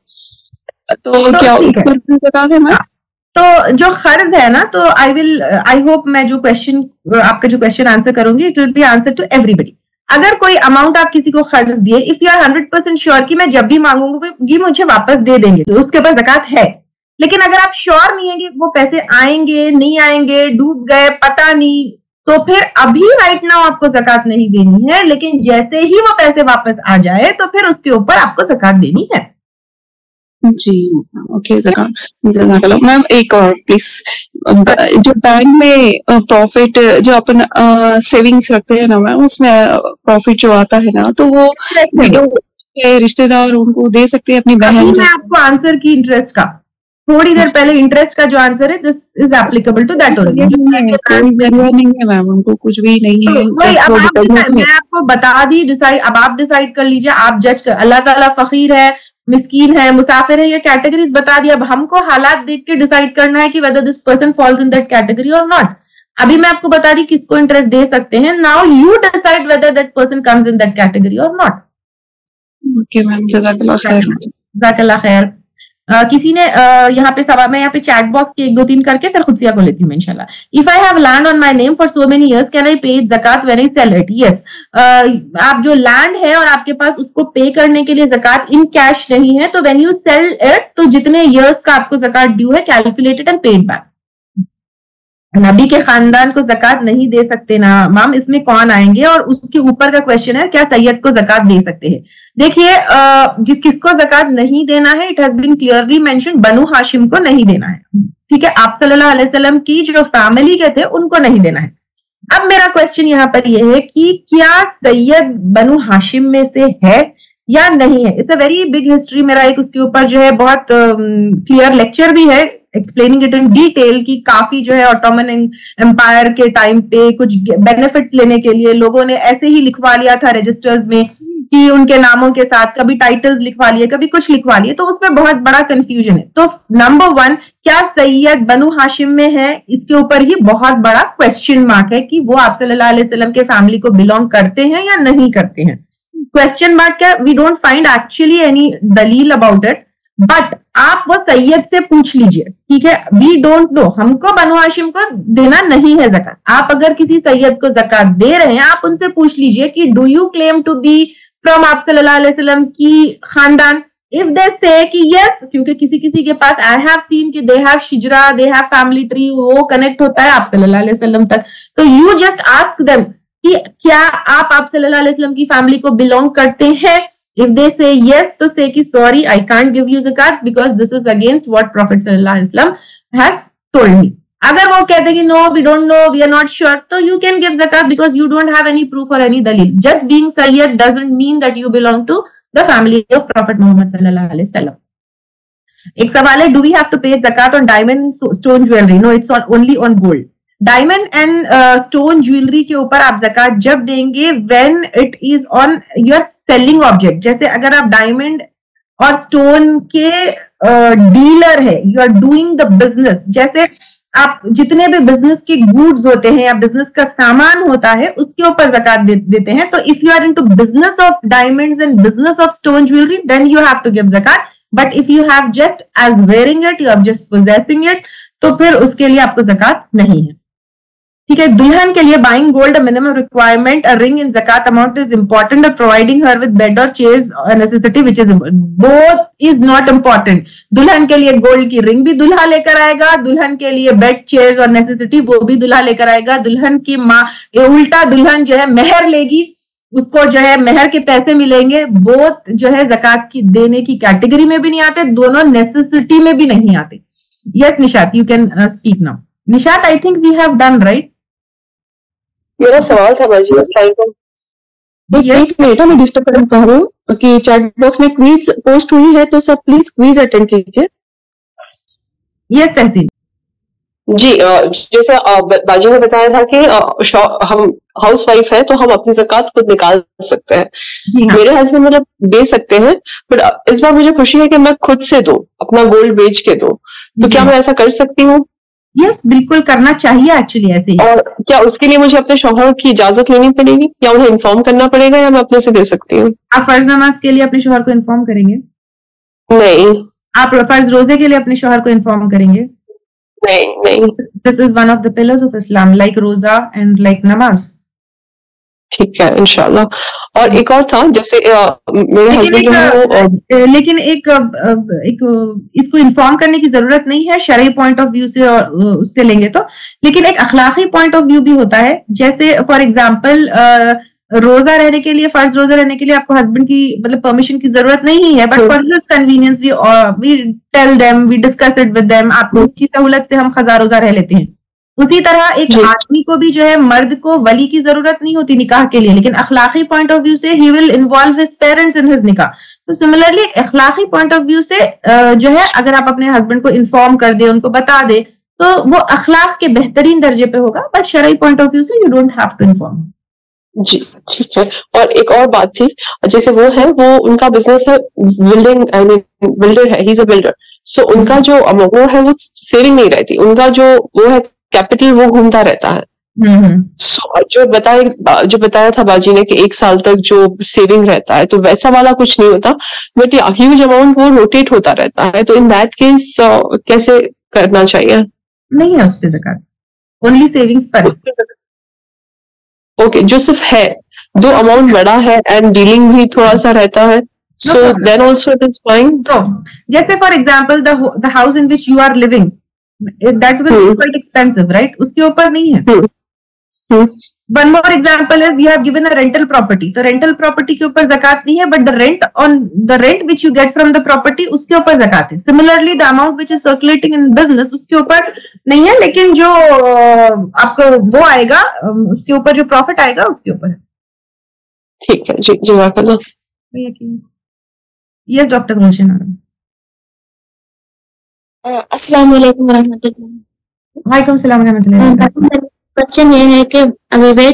तो क्या ऊपर ज़कात है मैम? तो जो खर्च है ना, तो आई होप मैं जो क्वेश्चन आपका जो क्वेश्चन आंसर करूंगी, it will be answer to everybody. अगर कोई अमाउंट आप किसी को खर्च दिए, इफ यू आर 100% श्योर कि मैं जब भी मांगूंगी मुझे वापस दे देंगे, तो उसके ऊपर ज़कात है. लेकिन अगर आप श्योर नहीं है कि वो पैसे आएंगे नहीं आएंगे, डूब गए, पता नहीं, तो फिर अभी राइट नाउ आपको ज़कात नहीं देनी है. लेकिन जैसे ही वो पैसे वापस आ जाए, तो फिर उसके ऊपर आपको ज़कात देनी है. जी ओके. ज़कात मैम एक और प्लीज, जो बैंक में प्रॉफिट जो अपन सेविंग्स रखते हैं ना मैम, उसमें प्रॉफिट जो आता है ना, तो वो रिश्तेदार उनको दे सकते हैं अपनी बहन. मैं आपको आंसर की इंटरेस्ट का थोड़ी देर पहले, इंटरेस्ट का जो आंसर है, this is applicable to that only. नहीं है मैम, उनको कुछ भी नहीं है. मैं आपको बता दी, डिसाइड अब आप डिसाइड कर लीजिए, आप जज कर. अल्लाह ताला फकीर है, मिस्कीन है, मुसाफिर है, ये कैटेगरीज बता दी. अब हमको हालात देख के डिसाइड करना है कि whether this person falls in that category और नॉट. अभी मैं आपको बता दी किसको इंटरेस्ट दे सकते हैं. Now you decide whether that person comes in that category और नॉट. ओके मैम, जज़ाकल्लाह खैर. जज़ाकल्लाह खैर. किसी ने यहाँ पे सवाल, मैं यहाँ पे चैट बॉक्स के 1 2 3 करके फिर खुद को लेती हूँ इंशाल्लाह. If I have land on my name for so many years, can I pay ज़कात when I sell it? Yes. आप जो लैंड है और आपके पास उसको पे करने के लिए ज़कात इन कैश नहीं है, तो व्हेन यू सेल इट, तो जितने इयर्स का आपको ज़कात ड्यू है, कैलकुलेटेड एंड पेड बैक. नबी के खानदान को ज़कात नहीं दे सकते ना मैम, इसमें कौन आएंगे? और उसके ऊपर का क्वेश्चन है, क्या सैयद को ज़कात दे सकते हैं? देखिए, किसको ज़कात नहीं देना है, it has been clearly mention, Banu Hashim को नहीं देना है. ठीक है, आप सल्लल्लाहु अलैहि वसल्लम की जो फैमिली के थे उनको नहीं देना है. अब मेरा क्वेश्चन यहाँ पर यह है कि क्या सैयद बनु हाशिम में से है या नहीं है? It's a very big history. मेरा एक उसके ऊपर जो है बहुत क्लियर लेक्चर भी है, एक्सप्लेनिंग इट इन डिटेल, कि काफी जो है ऑटोमन एम्पायर के टाइम पे कुछ बेनिफिट लेने के लिए लोगों ने ऐसे ही लिखवा लिया था रजिस्टर्स में कि उनके नामों के साथ कभी टाइटल्स लिखवा लिए, कभी कुछ लिखवा लिए, तो उसमें बहुत बड़ा कंफ्यूजन है. तो नंबर 1, क्या सैयद बनु हाशिम में है? इसके ऊपर ही बहुत बड़ा क्वेश्चन मार्क है कि वो आप सल्लल्लाहु अलैहि वसल्लम के फैमिली को बिलोंग करते हैं या नहीं करते हैं. क्वेश्चन मार्क क्या, we don't find actually any daleel about it, but आप वो सैयद से पूछ लीजिए. ठीक है, वी डोंट नो, हमको बनु हाशिम को देना नहीं है ज़कात. आप अगर किसी सैयद को ज़कात दे रहे हैं, आप उनसे पूछ लीजिए कि do you claim to be from आप सल्लल्लाहु अलैहि वसल्लम की खानदान. इफ दे से कि यस, क्योंकि किसी के पास आई हैव सीन कि दे हैव शिजरा, दे हैव फैमिली ट्री, वो कनेक्ट होता है आप सल्लल्लाहु अलैहि वसल्लम तक, तो यू जस्ट आस्क देम कि क्या आप सल्लल्लाहु अलैहि वसल्लम की फैमिली को बिलोंग करते हैं. If they say yes, तो say कि sorry, I can't give you zakat because this is against what Prophet sallallahu alaihi wasallam has told me. अगर वो कहते कि no, we don't know, we are not sure, तो you can give zakat because you don't have any proof or any dalil. Just being sayyid doesn't mean that you belong to the family of Prophet Muhammad sallallahu alaihi wasallam. एक सवाल है, do we have to pay zakat on diamond and stone jewelry? No, it's only on gold. Diamond and stone jewellery के ऊपर आप ज़कात जब देंगे when it is on your selling object. जैसे अगर आप डायमंड और स्टोन के डीलर है, you are doing the business, जैसे आप जितने भी बिजनेस के गुड्स होते हैं या बिजनेस का सामान होता है, उसके ऊपर ज़कात देते हैं. तो if you are into business of diamonds and business of stone jewellery, then you have to give ज़कात. But if you have just as wearing it, you have just possessing it, तो फिर उसके लिए आपको ज़कात नहीं है. ठीक है, दुल्हन के लिए buying gold minimum requirement, a ring in ज़कात अमाउंट इज इंपॉर्टेंट, और प्रोवाइडिंग हर विद बेड और chairs necessity which is both is not important. दुल्हन के लिए गोल्ड की रिंग भी दुल्हा लेकर आएगा, दुल्हन के लिए बेड चेयर्स और नेसेसिटी वो भी दुल्हा लेकर आएगा. दुल्हन की माँ उल्टा दुल्हन जो है मेहर लेगी, उसको जो है मेहर के पैसे मिलेंगे, बोथ जो है ज़कात की देने की कैटेगरी में भी नहीं आते, दोनों नेसेसिटी में भी नहीं आते। Yes Nishat, you can speak now. Nishat, I think we have done right. मेरा सवाल था बाजी, एक मिनट मैं डिस्टर्ब करना चाह रही हूँ कि चैट बॉक्स में क्विज पोस्ट हुई है, तो सब प्लीज क्विज अटेंड कीजिए। यस तहसीन जी, जैसे बाजी ने बताया था कि हम हाउस वाइफ है तो हम अपनी ज़कात खुद निकाल सकते हैं। मेरे हस्बैंड मतलब दे सकते हैं, बट इस बार मुझे खुशी है कि मैं खुद से दूं, अपना गोल्ड बेच के दूं, तो क्या मैं ऐसा कर सकती हूँ? यस, बिल्कुल करना चाहिए एक्चुअली ऐसे ही। और क्या उसके लिए मुझे अपने शौहर की इजाजत लेनी पड़ेगी या उन्हें इन्फॉर्म करना पड़ेगा, या मैं अपने से दे सकती हूँ? आप फर्ज नमाज के लिए अपने शौहर को इन्फॉर्म करेंगे? नहीं। आप फर्ज रोजे के लिए अपने शौहर को इन्फॉर्म करेंगे? नहीं। This is one of the pillars of Islam, like रोजा एंड लाइक नमाज। ठीक है, इंशाल्लाह। और एक और था, जैसे मेरे हस्बैंड जो है लेकिन एक इसको इन्फॉर्म करने की जरूरत नहीं है शरई पॉइंट ऑफ व्यू से, और उससे लेंगे तो, लेकिन एक अखलाकी पॉइंट ऑफ व्यू भी होता है। जैसे फॉर एग्जाम्पल रोजा रहने के लिए, फर्ज रोजा रहने के लिए आपको हस्बैंड की मतलब परमिशन की जरूरत नहीं है, but for his convenience we tell them, we discuss it with them, आपकी सहूलत से हम खजा रोजा रह लेते हैं। उसी तरह एक आदमी को भी जो है, मर्द को वली की जरूरत नहीं होती निकाह के लिए, लेकिन अखलाकी पॉइंट ऑफ व्यू से he will involve his parents in his निकाह। तो सिमिलरली अखलाकी पॉइंट ऑफ व्यू से जो है, अगर आप अपने हस्बैंड को इन्फॉर्म कर दे, उनको बता दे, तो वो अखलाक के बेहतरीन दर्जे पे होगा, बट शरई पॉइंट ऑफ व्यू से you don't have to inform. जी ठीक है। और एक और बात थी, जैसे वो है, वो उनका बिजनेस है बिल्डिंग, आई मीन बिल्डर है, ही इज अ बिल्डर, सो उनका जो वो है वो सेविंग नहीं रहती, उनका जो वो है कैपिटल वो घूमता रहता है। सो जो बताया था बाजी ने कि 1 साल तक जो सेविंग रहता है, तो वैसा वाला कुछ नहीं होता, बट ह्यूज अमाउंट वो रोटेट होता रहता है, तो इन दैट केस कैसे करना चाहिए? नहीं है उस पे ज़कात, ओनली सेविंग्स पर। ओके, जो सिर्फ है, दो अमाउंट बड़ा है एंड डीलिंग भी थोड़ा सा रहता है, so then also it is fine. जैसे for example the house in which you are living, that will be quite expensive, right? उसके ऊपर नहीं है। One more example is you have given a rental property, तो rental property के ऊपर ज़कात नहीं है, but the rent which you get from the property, उसके ऊपर ज़कात है। Similarly the amount which is circulating in business, उसके ऊपर नहीं है, लेकिन जो आपको वो आएगा, उसके ऊपर जो प्रॉफिट आएगा उसके ऊपर है। ठीक है जी, जज़ाकल्लाह। यस डॉक्टर गुलशन। अस्सलाम वालेकुम रहमतुल्लाह। वालेकुम सलाम रहमतुल्लाह। क्वेश्चन ये है कि अभी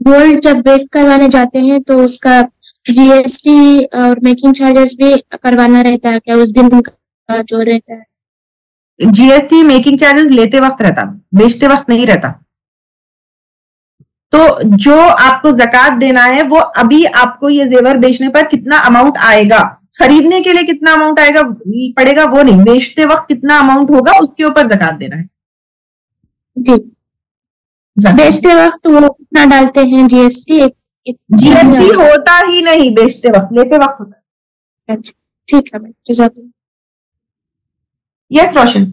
गोल्ड जब वेट करवाने जाते हैं तो उसका जीएसटी और मेकिंग चार्जेस भी करवाना रहता है क्या उस दिन का जो रहता है? जीएसटी मेकिंग चार्जेस लेते वक्त रहता, बेचते वक्त नहीं रहता। तो जो आपको ज़कात देना है वो अभी आपको ये जेवर बेचने पर कितना अमाउंट आएगा, खरीदने के लिए कितना अमाउंट आएगा पड़ेगा वो नहीं, बेचते वक्त कितना अमाउंट होगा उसके ऊपर ज़कात देना है। जी, बेचते वक्त वो कितना डालते हैं जीएसटी? जीएसटी होता ही नहीं बेचते वक्त, लेते वक्त होता है। ठीक है, जज़ाकल्लाह। यस रोशन।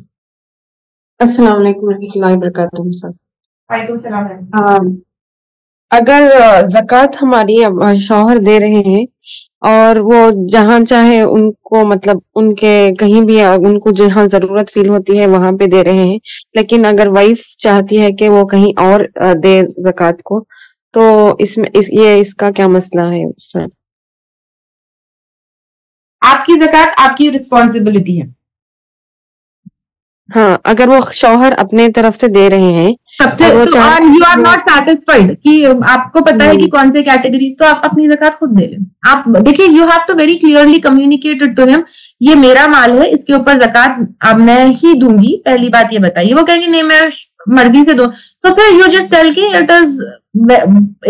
अस्सलाम वालेकुम रहमतुल्लाहि व बरकातुहू सर। वालेकुम सलाम। अगर ज़कात हमारी शौहर दे रहे हैं और वो जहाँ चाहे उनको, मतलब उनके कहीं भी उनको जहाँ जरूरत फील होती है वहां पे दे रहे हैं, लेकिन अगर वाइफ चाहती है कि वो कहीं और दे ज़कात को, तो इसका क्या मसला है सर? आपकी ज़कात आपकी रिस्पॉन्सिबिलिटी है। हाँ, अगर वो शौहर अपने तरफ से दे रहे हैं और वो यू आर नॉट सेटिस्फाइड कि आपको पता है कि कौन से कैटेगरीज, तो आप अपनी ज़कात खुद दे लें। आप देखिए, you have to very clearly communicate to him, ये मेरा माल है, इसके ऊपर ज़कात अब मैं ही दूंगी, पहली बात ये बताइए। वो कहेंगे नहीं मैं मर्जी से दूं, तो फिर यू जस्ट टेल कि इट इज,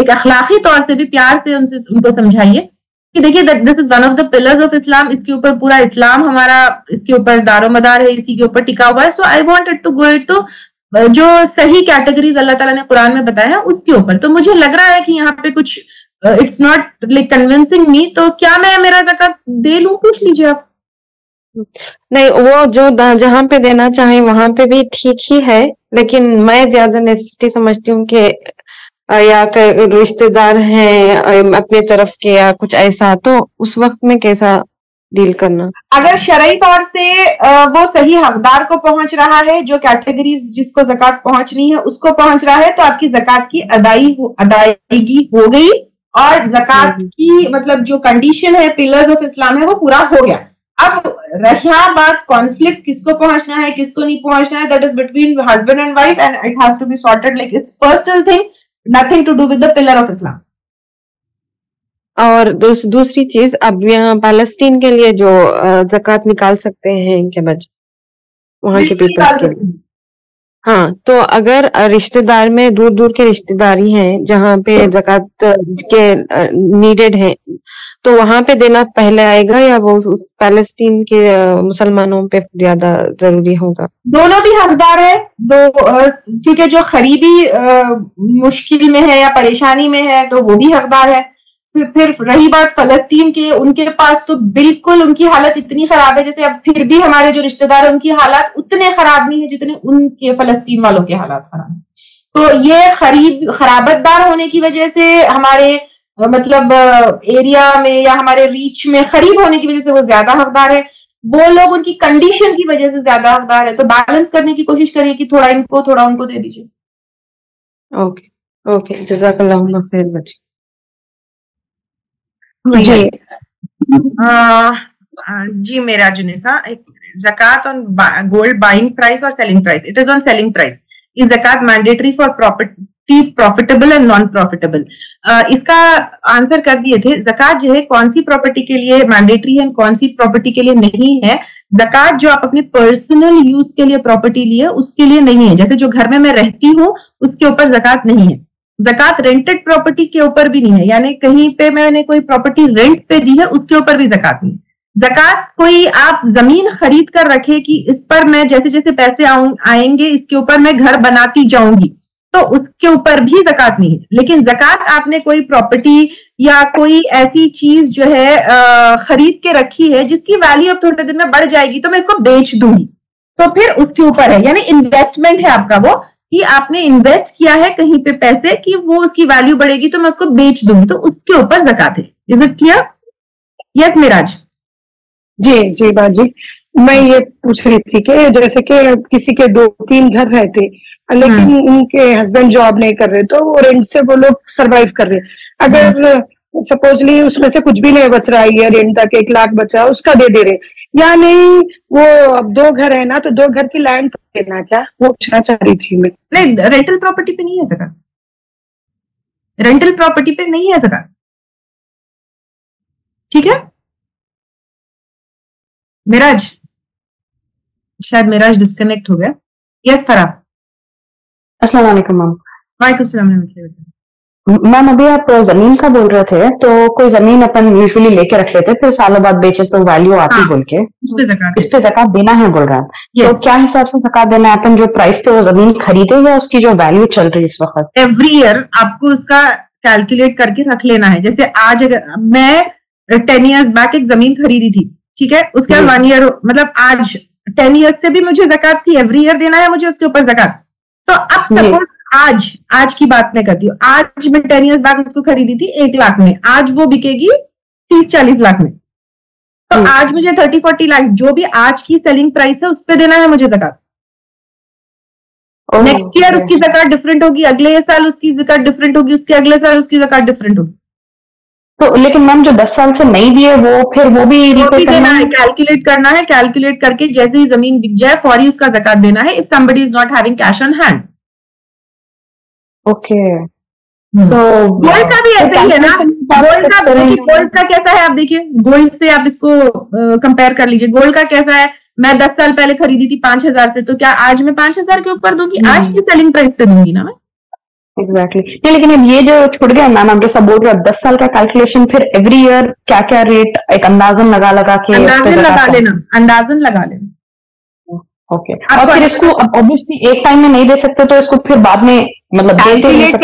एक अखलाकी तौर से भी प्यार से उनको समझाइए कि देखिए this is one of the pillars of Islam, इसके ऊपर पूरा इस्लाम हमारा, इसके ऊपर दारोमदार है, इसी के ऊपर टिका हुआ है। So I wanted to go to जो सही कैटेगरीज अल्लाह ताला ने कुरान में बताया है उसके ऊपर। तो मुझे लग रहा है कि यहाँ पे कुछ इट्स नॉट लाइक कन्विंसिंग मी, तो क्या मैं मेरा ज़कात दे लूं? पूछ लीजिए आप। नहीं, वो जो जहाँ पे देना चाहे वहां पे भी ठीक ही है, लेकिन मैं ज्यादा नेसेसिटी समझती हूँ कि या रिश्तेदार हैं अपने तरफ के या कुछ ऐसा, तो उस वक्त में कैसा डील करना? अगर शरई तौर से वो सही हकदार को पहुंच रहा है, जो कैटेगरीज जिसको ज़कात पहुंचनी है उसको पहुंच रहा है, तो आपकी ज़कात की अदायगी हो गई और ज़कात की मतलब जो कंडीशन है, पिलर्स ऑफ इस्लाम है, वो पूरा हो गया। अब रहा बात कॉन्फ्लिक्ट किसको पहुंचना है किसको नहीं पहुंचना है, that is between husband and wife and it has to be sorted, like it's personal thing, nothing to do with the pillar of Islam. और दूसरी चीज, अब यहाँ पैलेस्टीन के लिए जो ज़कात निकाल सकते हैं इनके बच्चे, वहां के पीपल्स के लिए, हाँ, तो अगर रिश्तेदार में दूर दूर के रिश्तेदारी हैं जहाँ पे ज़कात के नीडेड है, तो वहां पे देना पहले आएगा या वो उस पैलेस्टीन के मुसलमानों पे ज्यादा जरूरी होगा? दोनों भी हकदार है, क्योंकि जो खरीदी मुश्किल में है या परेशानी में है तो वो भी हकदार है। फिर रही बात फलस्तीन के, उनके पास तो बिल्कुल उनकी हालत इतनी खराब है, जैसे अब फिर भी हमारे जो रिश्तेदार है उनकी हालात उतने खराब नहीं है जितने उनके फलस्तीन वालों के हालात खराब है। तो ये खराबतदार होने की वजह से हमारे मतलब एरिया में या हमारे रीच में करीब होने की वजह से वो ज्यादा हकदार है, वो लोग उनकी कंडीशन की वजह से ज्यादा हकदार है। तो बैलेंस करने की कोशिश करिए कि थोड़ा इनको थोड़ा उनको दे दीजिए। ओके ओके, जज़ाकल्लाह खैर बच्ची। जी जी मेरा जुनेसा, ज़कात ऑन गोल्ड बाइंग प्राइस और selling price, it is on selling price. Is ज़कात mandatory for property profitable and non profitable? इसका आंसर कर दिए थे। ज़कात जो है कौन सी प्रॉपर्टी के लिए मैंडेटरी है, कौन सी प्रॉपर्टी के लिए नहीं है। ज़कात जो आप अपने पर्सनल यूज के लिए प्रॉपर्टी लिए उसके लिए नहीं है, जैसे जो घर में मैं रहती हूँ उसके ऊपर ज़कात नहीं है। ज़कात रेंटेड प्रॉपर्टी के ऊपर भी नहीं है, यानी कहीं पे मैंने कोई प्रॉपर्टी रेंट पे दी है उसके ऊपर भी ज़कात नहीं। ज़कात कोई आप जमीन खरीद कर रखे कि इस पर मैं जैसे जैसे पैसे आएंगे इसके ऊपर मैं घर बनाती जाऊंगी, तो उसके ऊपर भी ज़कात नहीं है। लेकिन ज़कात आपने कोई प्रॉपर्टी या कोई ऐसी चीज जो है खरीद के रखी है जिसकी वैल्यू अब थोड़े दिन में बढ़ जाएगी तो मैं इसको बेच दूंगी, तो फिर उसके ऊपर है, यानी इन्वेस्टमेंट है आपका वो, कि आपने इन्वेस्ट किया है कहीं पे पैसे कि वो उसकी वैल्यू बढ़ेगी तो मैं उसको बेच दूंगी, तो उसके ऊपर ज़कात है। Is it clear? Yes Miraj. जी जी बाजी, मैं ये पूछ रही थी कि जैसे कि किसी के 2-3 घर रहते लेकिन उनके हस्बैंड जॉब नहीं कर रहे, तो वो रेंट से वो लोग सरवाइव कर रहे। अगर सपोजली उसमें से कुछ भी नहीं बच रहा है, रेंट तक 1 लाख बचा उसका दे दे रहे, या नहीं वो अब 2 घर है ना तो 2 घर की लैंड देना, क्या वो पूछना चाह रही थी मैं। नहीं, रेंटल प्रॉपर्टी पे नहीं है ज़कात, रेंटल प्रॉपर्टी पे नहीं है ज़कात, ठीक है मिराज? शायद मिराज डिस्कनेक्ट हो गया। यस फरा। अस्सलाम वालेकुम मैम। वालेकुम सलाम। मैम अभी आप जमीन का बोल रहे थे, तो कोई जमीन अपन यूजुअली लेके रख लेते फिर सालों बाद बेचे तो वैल्यू आती बोल के, इस पे ज़कात देना है बोल रहे हैं। तो क्या हिसाब से ज़कात देना है? अपन जो प्राइस पे वो जमीन खरीदे या उसकी जो वैल्यू चल रही है इस वक्त? एवरी ईयर आपको उसका कैलकुलेट करके रख लेना है। जैसे आज अगर मैं 10 ईयर्स बैक एक जमीन खरीदी थी, ठीक है, उसके 1 ईयर मतलब आज 10 ईयर्स से भी मुझे ज़कात थी, एवरी ईयर देना है मुझे उसके ऊपर ज़कात। तो अब सपोज आज की बात मैं करती हूँ, आज मैं 10 ईयर्स बैक उसको खरीदी थी 1 लाख में, आज वो बिकेगी 30-40 लाख में, तो आज मुझे 30-40 लाख जो भी आज की सेलिंग प्राइस है उस पे देना है मुझे ज़कात। नेक्स्ट ईयर उसकी ज़कात डिफरेंट होगी, अगले साल उसकी ज़कात डिफरेंट होगी, उसके अगले साल उसकी ज़कात डिफरेंट होगी। तो लेकिन मैम जो 10 साल से नहीं दिए वो फिर वो भी देना है, कैलकुलेट करना है, कैलकुलेट करके जैसे ही जमीन बिक जाए फौरी उसका ज़कात देना है, if somebody is not having cash on hand. Okay, तो गोल्ड का भी ऐसा ही है ना। गोल्ड का कैसा है आप देखिए, गोल्ड से आप इसको कंपेयर कर लीजिए। गोल्ड का कैसा है, मैं 10 साल पहले खरीदी थी 5,000 से, तो क्या आज मैं 5,000 के ऊपर दूंगी? आज की सेलिंग प्राइस से दूंगी ना मैं। एग्जैक्टली नहीं, लेकिन अब ये जो छूट गया मैम, हम जो सब बोल रहे हैं 10 साल का कैलकुलेशन, फिर एवरी ईयर क्या क्या रेट एक अंदाजन लगा के अंदाजन लगा लेना। ओके, और फिर इसको ऑब्वियसली एक टाइम में नहीं दे सकते, तो इसको फिर बाद में मतलब कैलकुलेट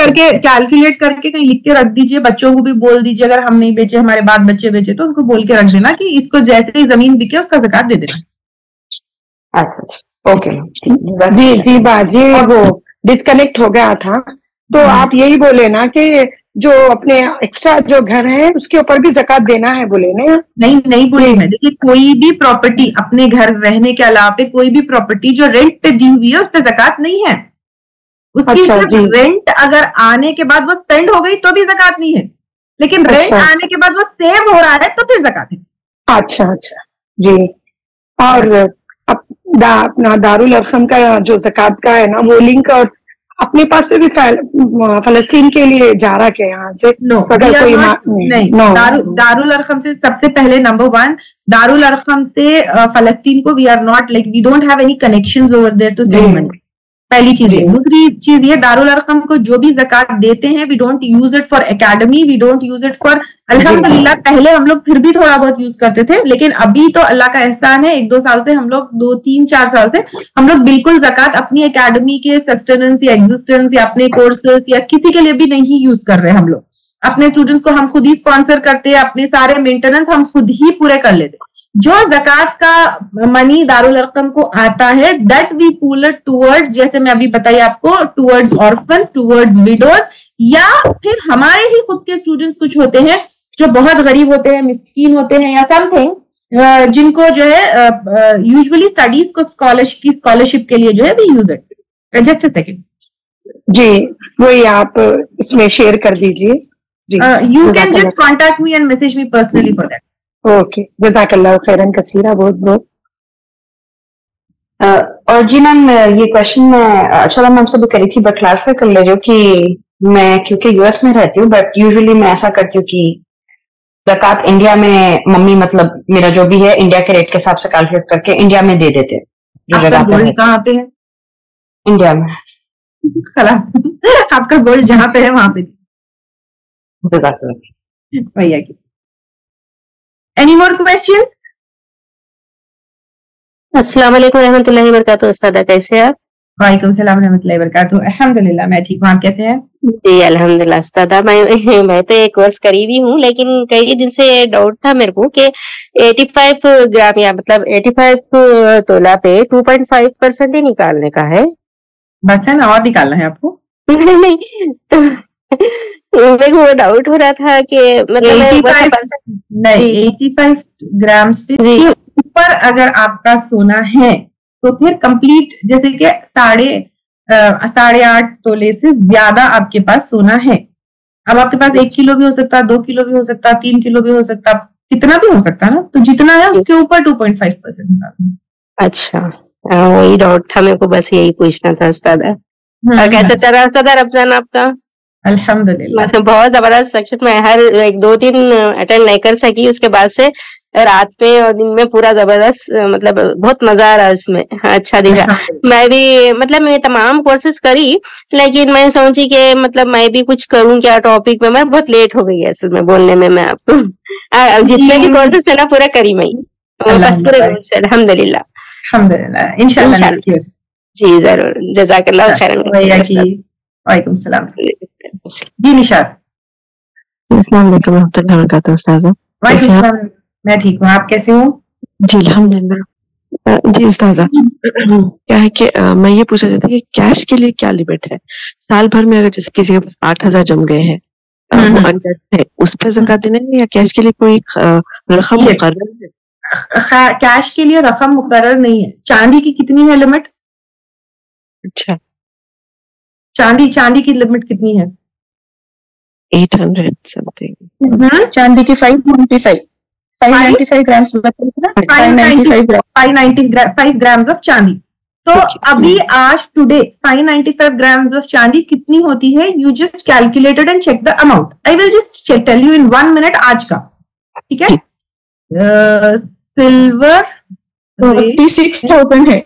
करके कहीं लिख के रख दीजिए। बच्चों को भी बोल दीजिए, अगर हम नहीं बेचे हमारे बाद बच्चे बेचे तो उनको बोल के रख देना कि इसको जैसे ही जमीन बिके उसका ज़कात दे देना। अच्छा, ओके जी जी बाजी, वो डिस्कनेक्ट हो गया था तो आप यही बोले ना कि जो अपने एक्स्ट्रा जो घर है उसके ऊपर भी ज़कात देना है बोले ना? नहीं बोली मैं। देखिए कोई भी प्रॉपर्टी अपने घर रहने के अलावा कोई भी प्रॉपर्टी जो रेंट पे दी हुई है उस पर ज़कात नहीं है। उसकी सिर्फ रेंट अगर आने के बाद वो स्पेंड हो गई तो भी ज़कात नहीं है, लेकिन रेंट आने के बाद वो सेव हो रहा है तो फिर ज़कात है। अच्छा जी। और अपना दारुल अरकम का जो ज़कात का है ना वो लिंक और अपने पास पे भी फलस्तीन के लिए जा रहा क्या यहाँ से? अगर कोई नहीं, दारुल अरकम से सबसे पहले नंबर 1 दारुल अरकम से फलस्तीन को we are not like we don't have any connections over there to send money. पहली चीज है। दूसरी चीज ये दारुल अरकम को जो भी ज़कात देते हैं we don't use it for academy, we don't use it for, अल्हम्दुलिल्लाह पहले हम लोग फिर भी थोड़ा बहुत यूज करते थे, लेकिन अभी तो अल्लाह का एहसान है 1-2 साल से हम लोग 2-3-4 साल से हम लोग बिल्कुल ज़कात अपनी एकेडमी के सस्टेनेंस या एग्जिस्टेंस या अपने कोर्सेस या किसी के लिए भी नहीं यूज कर रहे। हम लोग अपने स्टूडेंट्स को हम खुद ही स्पॉन्सर करते हैं, अपने सारे मेंटेनेंस हम खुद ही पूरे कर लेते। जो ज़कात का मनी दारुल अरकम को आता है that we pool it towards, जैसे मैं अभी बताई आपको, टूवर्ड्स ऑर्फन्स, टूवर्ड्स विडोज, या फिर हमारे ही खुद के स्टूडेंट्स कुछ होते हैं जो बहुत गरीब होते हैं, मिस्कीन होते हैं या समथिंग, जिनको जो है यूजुअली स्टडीज को स्कॉलरशिप के लिए जो है we use it. Just a second जी, वही आप इसमें शेयर कर दीजिए जी। You can just contact me and message me personally for that. Okay, जज़ाकल्लाह खैरन कसीरा, बहुत बहुत। और जी मैम ये क्वेश्चन मैं चलो मैम से भी करी थी बट क्लैरिफाई कर ले रही हूँ कि मैं क्योंकि यूएस में रहती हूँ बट यूजुअली मैं ऐसा करती हूँ कि ज़कात इंडिया में मम्मी मतलब मेरा जो भी है इंडिया के रेट के हिसाब से कैलकुलेट करके इंडिया में दे देते। आपका गोल्ड कहाँ पे है? इंडिया में। खलास आपका गोल्ड जहाँ पे है वहां पे भैया की। Any more questions? अस्सलाम वालेकुम रहमतुल्लाहि व बरकातुहू। उस्तादा कैसे आप? वालेकुम सलाम रहमतुल्लाहि व बरकातुहू। अल्हम्दुलिल्लाह मैं ठीक हूँ, आप कैसे हैं? जी अल्हम्दुलिल्लाह। उस्तादा मैं तो एक कोर्स करीबी हूँ, लेकिन कई दिन से डाउट था मेरे को कि 85 ग्राम या मतलब 85 तोला पे 2.5% ही निकालने का है। बस है ना, और निकालना है आपको? नहीं मेरे को वो डाउट हो रहा था कि मतलब 85 ग्राम से ऊपर अगर आपका सोना है तो फिर कंप्लीट, जैसे कि 8.5 तोले से ज्यादा आपके पास सोना है। अब आपके पास 1 किलो भी हो सकता है, 2 किलो भी हो सकता है, 3 किलो भी हो सकता है, कितना भी हो सकता है ना, तो जितना है उसके ऊपर 2.5%। अच्छा, वही डाउट था मेरे को, बस यही पूछना था उस्तादा। कैसे चल रहा है उस्तादा रमजान आपका? अल्हम्दुलिल्लाह बहुत जबरदस्त सेक्शन में हर 1-2 दिन अटेंड नहीं कर सकी, उसके बाद से रात पे और दिन में पूरा जबरदस्त, मतलब बहुत मजा आ रहा है उसमें। अच्छा दिखा। मैं भी मतलब मैं तमाम कोर्सेज करी, लेकिन मैं सोची कि मतलब मैं भी कुछ करूं क्या टॉपिक में। मैं बहुत लेट हो गई असल में बोलने में। मैं आपको जितने भी कोर्सेज है ना पूरा करी मैं, बस पूरे अल्हम्दुलिल्लाह इंशाल्लाह जी जरूर। जज़ाकल्लाह खैरन। वालेकुम सलाम जी निशात। अस्सलाम वालेकुम रहमतुल्लाहि व बरकातुहू। उस्ताज़ा वालेकुम सलाम, मैं ठीक हूँ, आप कैसे हो? जी अल्हम्दुलिल्लाह। जी उस्ताज़ा क्या है कि मैं ये पूछ रही थी कि कैश के लिए क्या लिमिट है? साल भर में अगर जैसे किसी के पास 8,000 जम गए हैं वो अनकैश है, उस पर ज़कात देना है या कैश के लिए कोई रकम मुकर्रर है? कैश के लिए रकम मुकर्रर नहीं है। चांदी की कितनी है लिमिट? अच्छा, चांदी की लिमिट कितनी है? 800 समथिंग। चांदी की 595 ग्राम्स, 595 ग्राम्स ऑफ चांदी। तो अभी आज टुडे 595 ग्राम्स ऑफ चांदी कितनी होती है? You just calculated and check the amount. I will just tell you in 1 minute आज का, ठीक है? सिल्वर 46,000 है।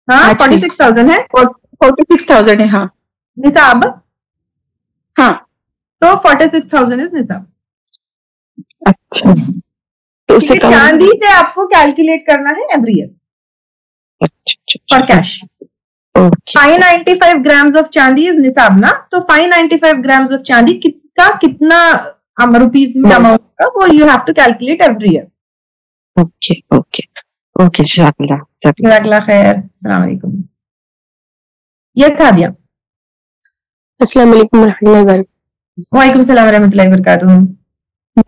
हाँ 46,000 है। 46,000 है। हाँ निसाब, हाँ तो 46,000 इज निसाब। अच्छा, तो उससे चांदी से आपको कैलकुलेट करना है every year for cash. 595 grams of चांदी इज निसाब ना, तो 595 ग्राम्स ऑफ चांदी कितना रुपीज में अमाउंट का, वो you have to calculate every year. Okay जज़ाकल्लाह खैर। अस्सलाम वालेकुम। यस हादिया। अस्सलाम वालेकुम रहमतुल्लाहि व बरकातहू। वालेकुम सलाम रहमतुल्लाहि व बरकातहू।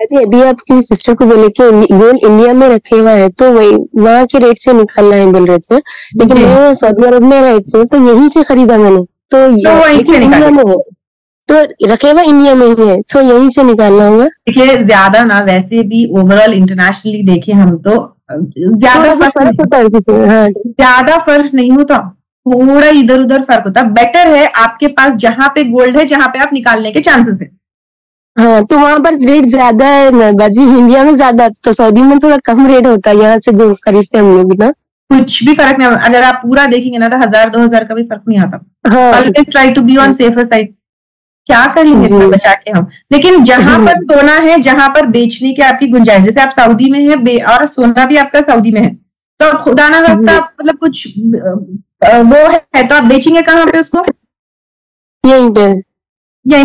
जी अभी आप किसी सिस्टर को बोले कि गोल्ड इंडिया में रखे हुआ है तो वही वहाँ के रेट से निकालना है बोल रहे थे, लेकिन मैं सऊदी अरब में रहती हूँ तो यहीं से खरीदा मैंने, तो इंडिया में है तो रखे हुआ इंडिया में ही है तो यहीं से निकालना होगा। देखिए ज्यादा ना, वैसे भी ओवरऑल इंटरनेशनली देखे हम तो ज्यादा फर्क होता है, ज्यादा फर्क नहीं होता, थोड़ा इधर उधर फर्क होता। बेटर है आपके पास जहां पे गोल्ड है, जहां पे आप निकालने के चांसेस है। हाँ तो वहाँ पर रेट ज्यादा है ना बाजी, इंडिया में ज्यादा, तो सऊदी में थोड़ा कम रेट होता है यहाँ से जो खरीदते हैं हम लोग ना। कुछ भी फर्क नहीं, अगर आप पूरा देखेंगे ना तो 1000-2000 का भी फर्क नहीं आता। Always try to be on safer side. क्या कर लेंगे इतना बचा के हम, लेकिन जहां पर सोना है, जहां पर बेचने की आपकी गुंजाइश, जैसे आप सऊदी में है और सोना भी आपका सऊदी में है, तो खुदा ना खास्ता मतलब कुछ वो है तो आप बेचेंगे कहाँ पे उसको? यहीं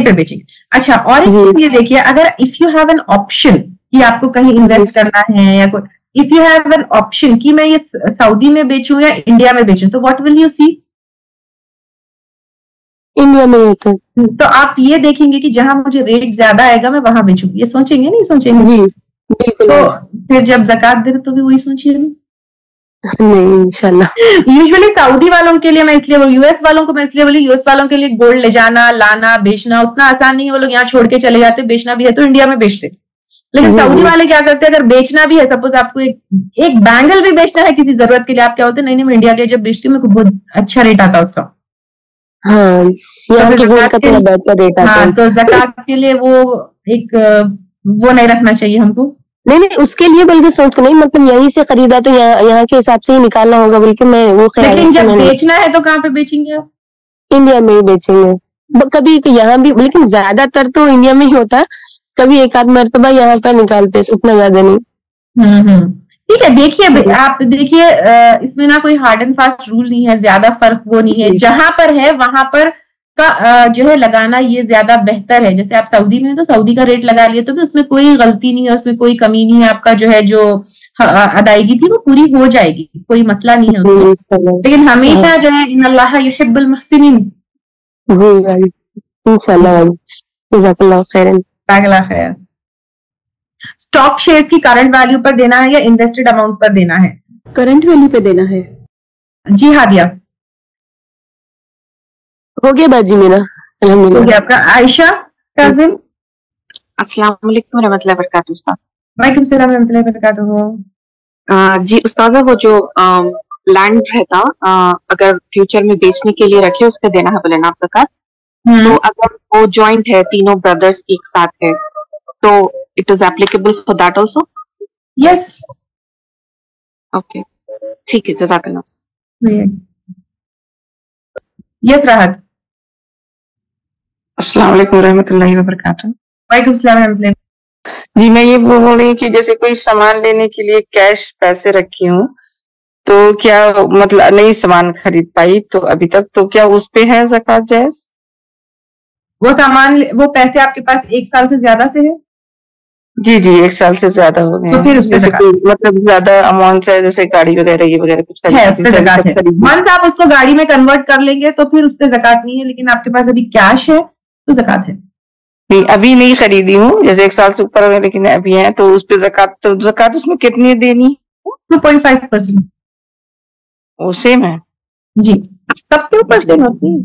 पे बेचेंगे। अच्छा, और एक चीज ये देखिए, अगर if you have an option कि आपको कहीं इन्वेस्ट करना है या कोई, if you have an option कि मैं ये सऊदी में बेचूं या इंडिया में बेचूं, तो what will you see? India में होता है। तो आप ये देखेंगे कि जहां मुझे रेट ज्यादा आएगा मैं वहां बेचूं, ये सोचेंगे नहीं सोचेंगे? जी बिल्कुल। तो फिर जब ज़कात दे तो भी वही सोचिए ना। नहीं इंशाल्लाह। यूजुअली सऊदी वालों के लिए मैं इसलिए बोली, यूएस वालों को मैं इसलिए बोली, यूएस वालों के लिए गोल्ड ले जाना, लाना, बेचना उतना आसान नहीं है। वो लोग यहाँ छोड़ के चले जाते, बेचना भी है तो इंडिया में बेचते। लेकिन सऊदी वाले क्या करते हैं, अगर बेचना भी है, सपोज आपको एक बैंगल भी बेचना है किसी जरूरत के लिए, आप क्या होते हैं, नहीं मैं इंडिया के जब बेचती हूँ मेरे को बहुत अच्छा रेट आता है उसका। हाँ, यहाँ के गोल्ड का थोड़ा बेहतर रेट आता है। हाँ, तो ज़कात के लिए वो एक वो नहीं रखना चाहिए हमको। नहीं उसके लिए बल्कि सोच के नहीं, मतलब यहीं से खरीदा तो यहाँ के हिसाब से ही निकालना होगा, बल्कि मैं वो ख्याल। लेकिन जब बेचना है तो कहाँ पे बेचेंगे आप? इंडिया में ही बेचेंगे कभी, यहाँ भी, लेकिन ज्यादातर तो इंडिया में ही होता है, कभी एक आध मरतबा यहाँ पर निकालते, उतना ज्यादा नहीं। ठीक है, देखिए आप देखिए, इसमें ना कोई हार्ड एंड फास्ट रूल नहीं है, ज्यादा फर्क वो नहीं है, जहां पर है वहां पर का जो है लगाना ये ज्यादा बेहतर है। जैसे आप सऊदी में है तो सऊदी का रेट लगा लिए तो भी उसमें कोई गलती नहीं है, उसमें कोई कमी नहीं है, आपका जो है जो अदायगी थी वो पूरी हो जाएगी, कोई मसला नहीं है उसमें। लेकिन हमेशा जो है इन्नल्लाह युहिब्बुल मुहसिनीन। जी इंशाल्लाह, जज़ाकल्लाह खैरन। खैर, स्टॉक शेयर्स की करंट वैल्यू पर देना है या इन्वेस्टेड अमाउंट पर देना है? करंट वैल्यू पे देना है। जी हादिया, हो गया बाजी मेरा, अल्हम्दुलिल्लाह। हो गया आपका। आयशा काजिम, अस्सलाम वालेकुम रहमतुल्लाहि व बरकातहू उस्ताद। वालेकुम सलाम रहमतुल्लाहि व बरकातहू। जी उस्ताद, वो जो लैंड रहता अगर फ्यूचर में बेचने के लिए रखे, उस पे देना है बोले ना आप ज़कात, तो अगर वो जॉइंट है, तीनों ब्रदर्स एक साथ है, तो it is applicable for that also? Yes, okay, ठीक है, जज़ाकल्लाह। यस राहत। अस्सलाम वालेकुम रहमतुल्लाहि व बरकातहू। वालेकुम सलाम रहमतुल्लाह। जी मैं ये बोल रही हूँ कि जैसे कोई सामान लेने के लिए कैश पैसे रखी हूँ, तो क्या मतलब नई सामान खरीद पाई तो अभी तक, तो क्या उस पे है ज़कात जायज? वो सामान, वो पैसे आपके पास 1 साल से ज्यादा से है? जी 1 साल से ज्यादा हो गए, तो फिर जैसे कोई मतलब ज्यादा अमाउंट है, जैसे गाड़ी वगैरह ये वगैरह कुछ है, उस पे ज़कात है। वंस आप उसको गाड़ी में कन्वर्ट कर लेंगे तो फिर उस पे ज़कात नहीं है, लेकिन आपके पास अभी कैश है तो ज़कात है। नहीं अभी नहीं खरीदी हूँ, जैसे 1 साल से ऊपर हो गए लेकिन अभी है, तो उस पे ज़कात, तो ज़कात उसमें कितनी देनी? 2.5%। वो सेम है जी, सबके ऊपर सेम होती है,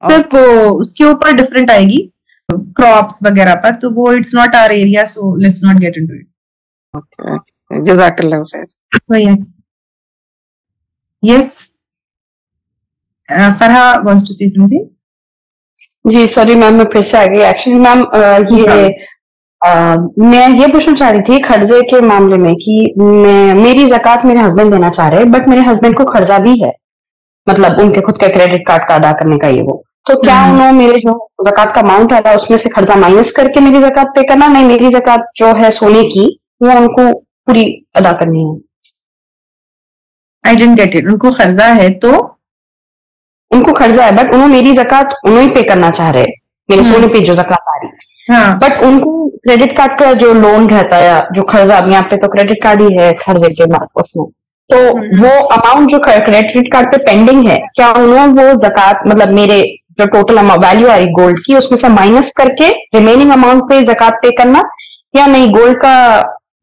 सिर्फ उसके ऊपर डिफरेंट आएगी क्रॉप्स वगैरह पर, तो वो it's not our area, so let's not get into it. Okay, जज़ाकल्लाह खैर। वही है। Yes, Farha wants to say something. जी सॉरी मैम, मैं फिर से आ गई। एक्चुअली मैम मैं ये पूछना चाह रही थी खर्जे के मामले में कि मेरी ज़कात मेरे हस्बैंड देना चाह रहे हैं, बट मेरे हस्बैंड को खर्जा भी है, मतलब उनके खुद का क्रेडिट कार्ड का अदा करने का ये वो, तो क्या उन्होंने मेरे जो ज़कात का अमाउंट आ रहा है उसमें से खर्चा माइनस करके मेरी ज़कात पे करना? नहीं, मेरी ज़कात जो है सोने की वो उनको पूरी अदा करनी है। I didn't get it. उनको खर्जा है तो उनको खर्जा है, बट उन्होंने मेरी ज़कात उन्हें पे करना चाह रहे, मेरे सोने पे जो ज़कात आ रही, बट उनको क्रेडिट कार्ड का जो लोन रहता है, जो खर्जा, अब यहाँ पे तो क्रेडिट कार्ड ही है खर्जे के उसमें, तो वो अमाउंट जो क्रेडिट कार्ड पे पेंडिंग है, क्या उन्होंने वो ज़कात मतलब मेरे जो टोटल वैल्यू आई गोल्ड की उसमें से माइनस करके रिमेनिंग अमाउंट पे जकात पे करना, या नहीं गोल्ड का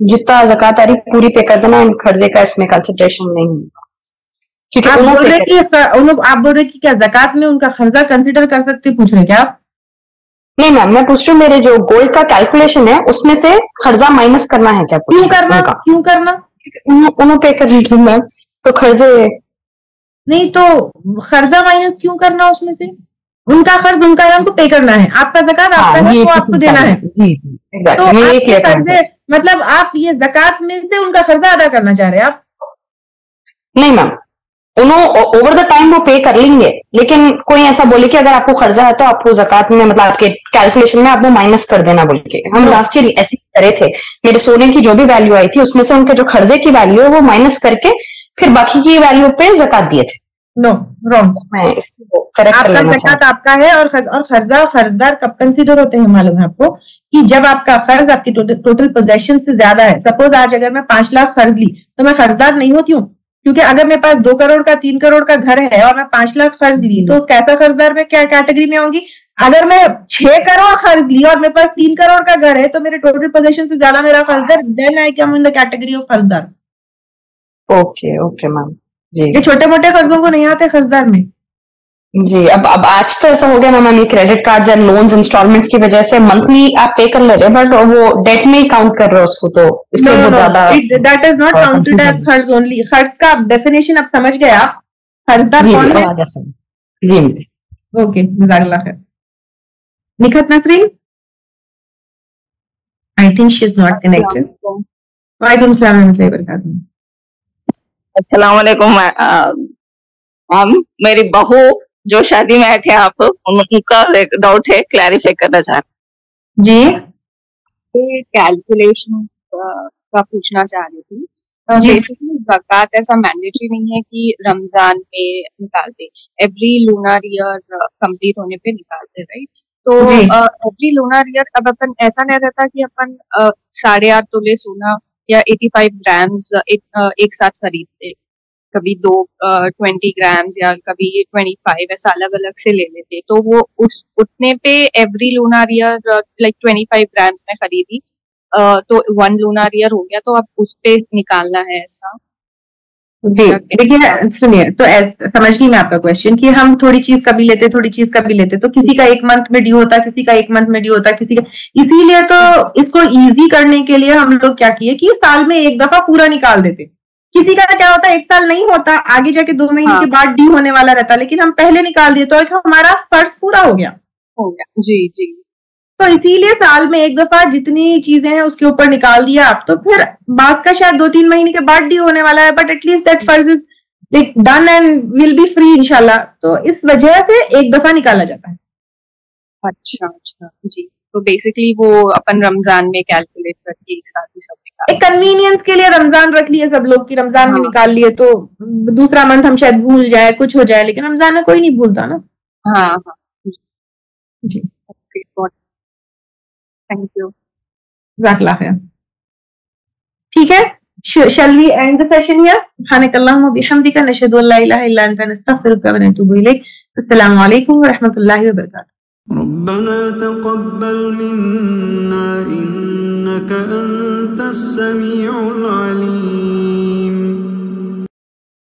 जितना जकात आ रही पूरी पे कर देना, खर्चे का इसमें कंसिडरेशन नहीं होगा? क्योंकि आप बोल रहे कि क्या जकात में उनका खर्चा कंसिडर कर सकते, पूछ रहे क्या आप? नहीं मैम, मैं पूछ रही हूँ मेरे जो गोल्ड का कैलकुलेशन है उसमें से खर्चा माइनस करना है क्या? क्यों करना? उन्होंने पे कर ली मैम, तो खर्चे नहीं, तो खर्चा माइनस क्यों करना? उसमें से उनका खर्च उनका है, उनको पे करना है, आपका जकात आपका है, वो आपको देना है। जी जी, तो आपके खर्चे मतलब आप ये जकात में से उनका खर्चा अदा करना चाह रहे हैं आप? नहीं मैम, उन्होंने ओवर द टाइम वो पे कर लेंगे, लेकिन कोई ऐसा बोले कि अगर आपको खर्चा है तो आपको जकात में मतलब आपके कैलकुलेशन में आपको माइनस कर देना बोल के। हम लास्ट ईयर ऐसे करे थे, मेरे सोने की जो भी वैल्यू आई थी उसमें से उनके जो खर्चे की वैल्यू है वो माइनस करके फिर बाकी की वैल्यू पे जकात दिए थे। No, wrong. आपका जकात आपका है और खर्चा खर्चदार कब कंसीडर होते हैं मालूम है आपको? कि जब आपका खर्च आपकी टोटल पोजेशन से ज्यादा है। सपोज आज अगर मैं 5 लाख खर्च ली तो मैं खर्चदार नहीं होती हूँ, क्योंकि अगर मेरे पास 2 करोड़ का 3 करोड़ का घर है और मैं 5 लाख खर्च ली तो कैसा खर्चदार में क्या कैटेगरी में होंगी? अगर मैं 6 करोड़ खर्च ली और मेरे पास 3 करोड़ का घर है तो मेरे टोटल पोजेशन से ज्यादा मेरा खर्चदार, then I come in the category of खर्चदार। ओके ओके मैम जी। ये छोटे मोटे कर्जों को नहीं आते खर्चदार में जी। अब आज तो ऐसा हो गया ना मैम, ये क्रेडिट कार्ड या लोन्स इंस्टॉलमेंट्स की वजह से मंथली आप पे कर ले रहे हैं, बट वो डेट में ही काउंट कर रहे हो उसको, तो इसलिए वो ज्यादा that is not counted as खर्च ओनली। खर्च का डेफिनेशन आप समझ गए? आप खर्चदार कौन है? जी ओके, जज़ाकल्लाह खैर। Nikhat Nasreen, I think she is not connected. वालेकुम सलाम व रहमतुल्लाहि व बरकातहू। अस्सलाम वालेकुम मैम, मेरी बहू जो शादी में आए थे आप, उनका एक डाउट है, क्लैरिफाई करना चाह रही जी। कैलकुलेशन का पूछना चाह रही थी। बेसिकली ज़कात ऐसा मैंडेटरी नहीं है कि रमजान में निकालते, एवरी लूनर ईयर कंप्लीट होने पे निकालते, राइट? तो एवरी लूनर ईयर अब अपन ऐसा नहीं रहता कि अपन 8.5 तोले सोना या 85 ग्राम्स एक साथ खरीदते, कभी 20 ग्राम्स या कभी 25, ऐसा अलग अलग से ले लेते। तो वो उस उतने पे every lunar year like 25 grams में खरीदी तो 1 लूनर ईयर हो गया, तो अब उस पे निकालना है ऐसा। जी देखिए, सुनिए, तो समझ गई मैं आपका क्वेश्चन कि हम थोड़ी चीज कभी लेते, थोड़ी चीज कभी लेते, तो किसी का 1 मंथ में ड्यू होता, किसी का 1 मंथ में ड्यू होता, किसी का, इसीलिए तो इसको इजी करने के लिए हम लोग क्या किए कि साल में एक दफा पूरा निकाल देते। किसी का क्या होता है 1 साल नहीं होता, आगे जाके 2 महीने के बाद ड्यू होने वाला रहता, लेकिन हम पहले निकाल दिए तो एक हमारा फर्ज पूरा हो गया। जी जी। तो इसीलिए साल में एक दफा जितनी चीजें हैं उसके ऊपर निकाल दिया आप, तो फिर बास का शायद 2-3 महीने के बाद ड्यू होने वाला है, बट एटलीस्ट दैट फर्ज is done and will be free इंशाल्लाह। तो इस वजह से एक दफा निकाला जाता है। अच्छा अच्छा जी। तो बेसिकली वो अपन रमजान में कैलकुलेट करके एक साथ ही सब निकाल, एक कन्वीनियंस के लिए रमजान रख लिए सब लोग कि रमजान में निकाल लिए तो दूसरा मंथ हम शायद भूल जाए, कुछ हो जाए, लेकिन रमजान में कोई नहीं भूलता ना। हाँ हाँ जी। Thank you. जज़ाकल्लाह खैर। ठीक है, shall we end the session here? सुब्हानकल्लाहुम्मा बिहम्दिका नशहदु Allah इलाहा इल्ला अंता नस्तगफिरुका व नतूबु इलैक। अस्सलामु अलैकुम व रहमतुल्लाहि व बरकातहू। रब्बना तक़ब्बल मिन्ना इन्नका अंतस समीउल अलीम।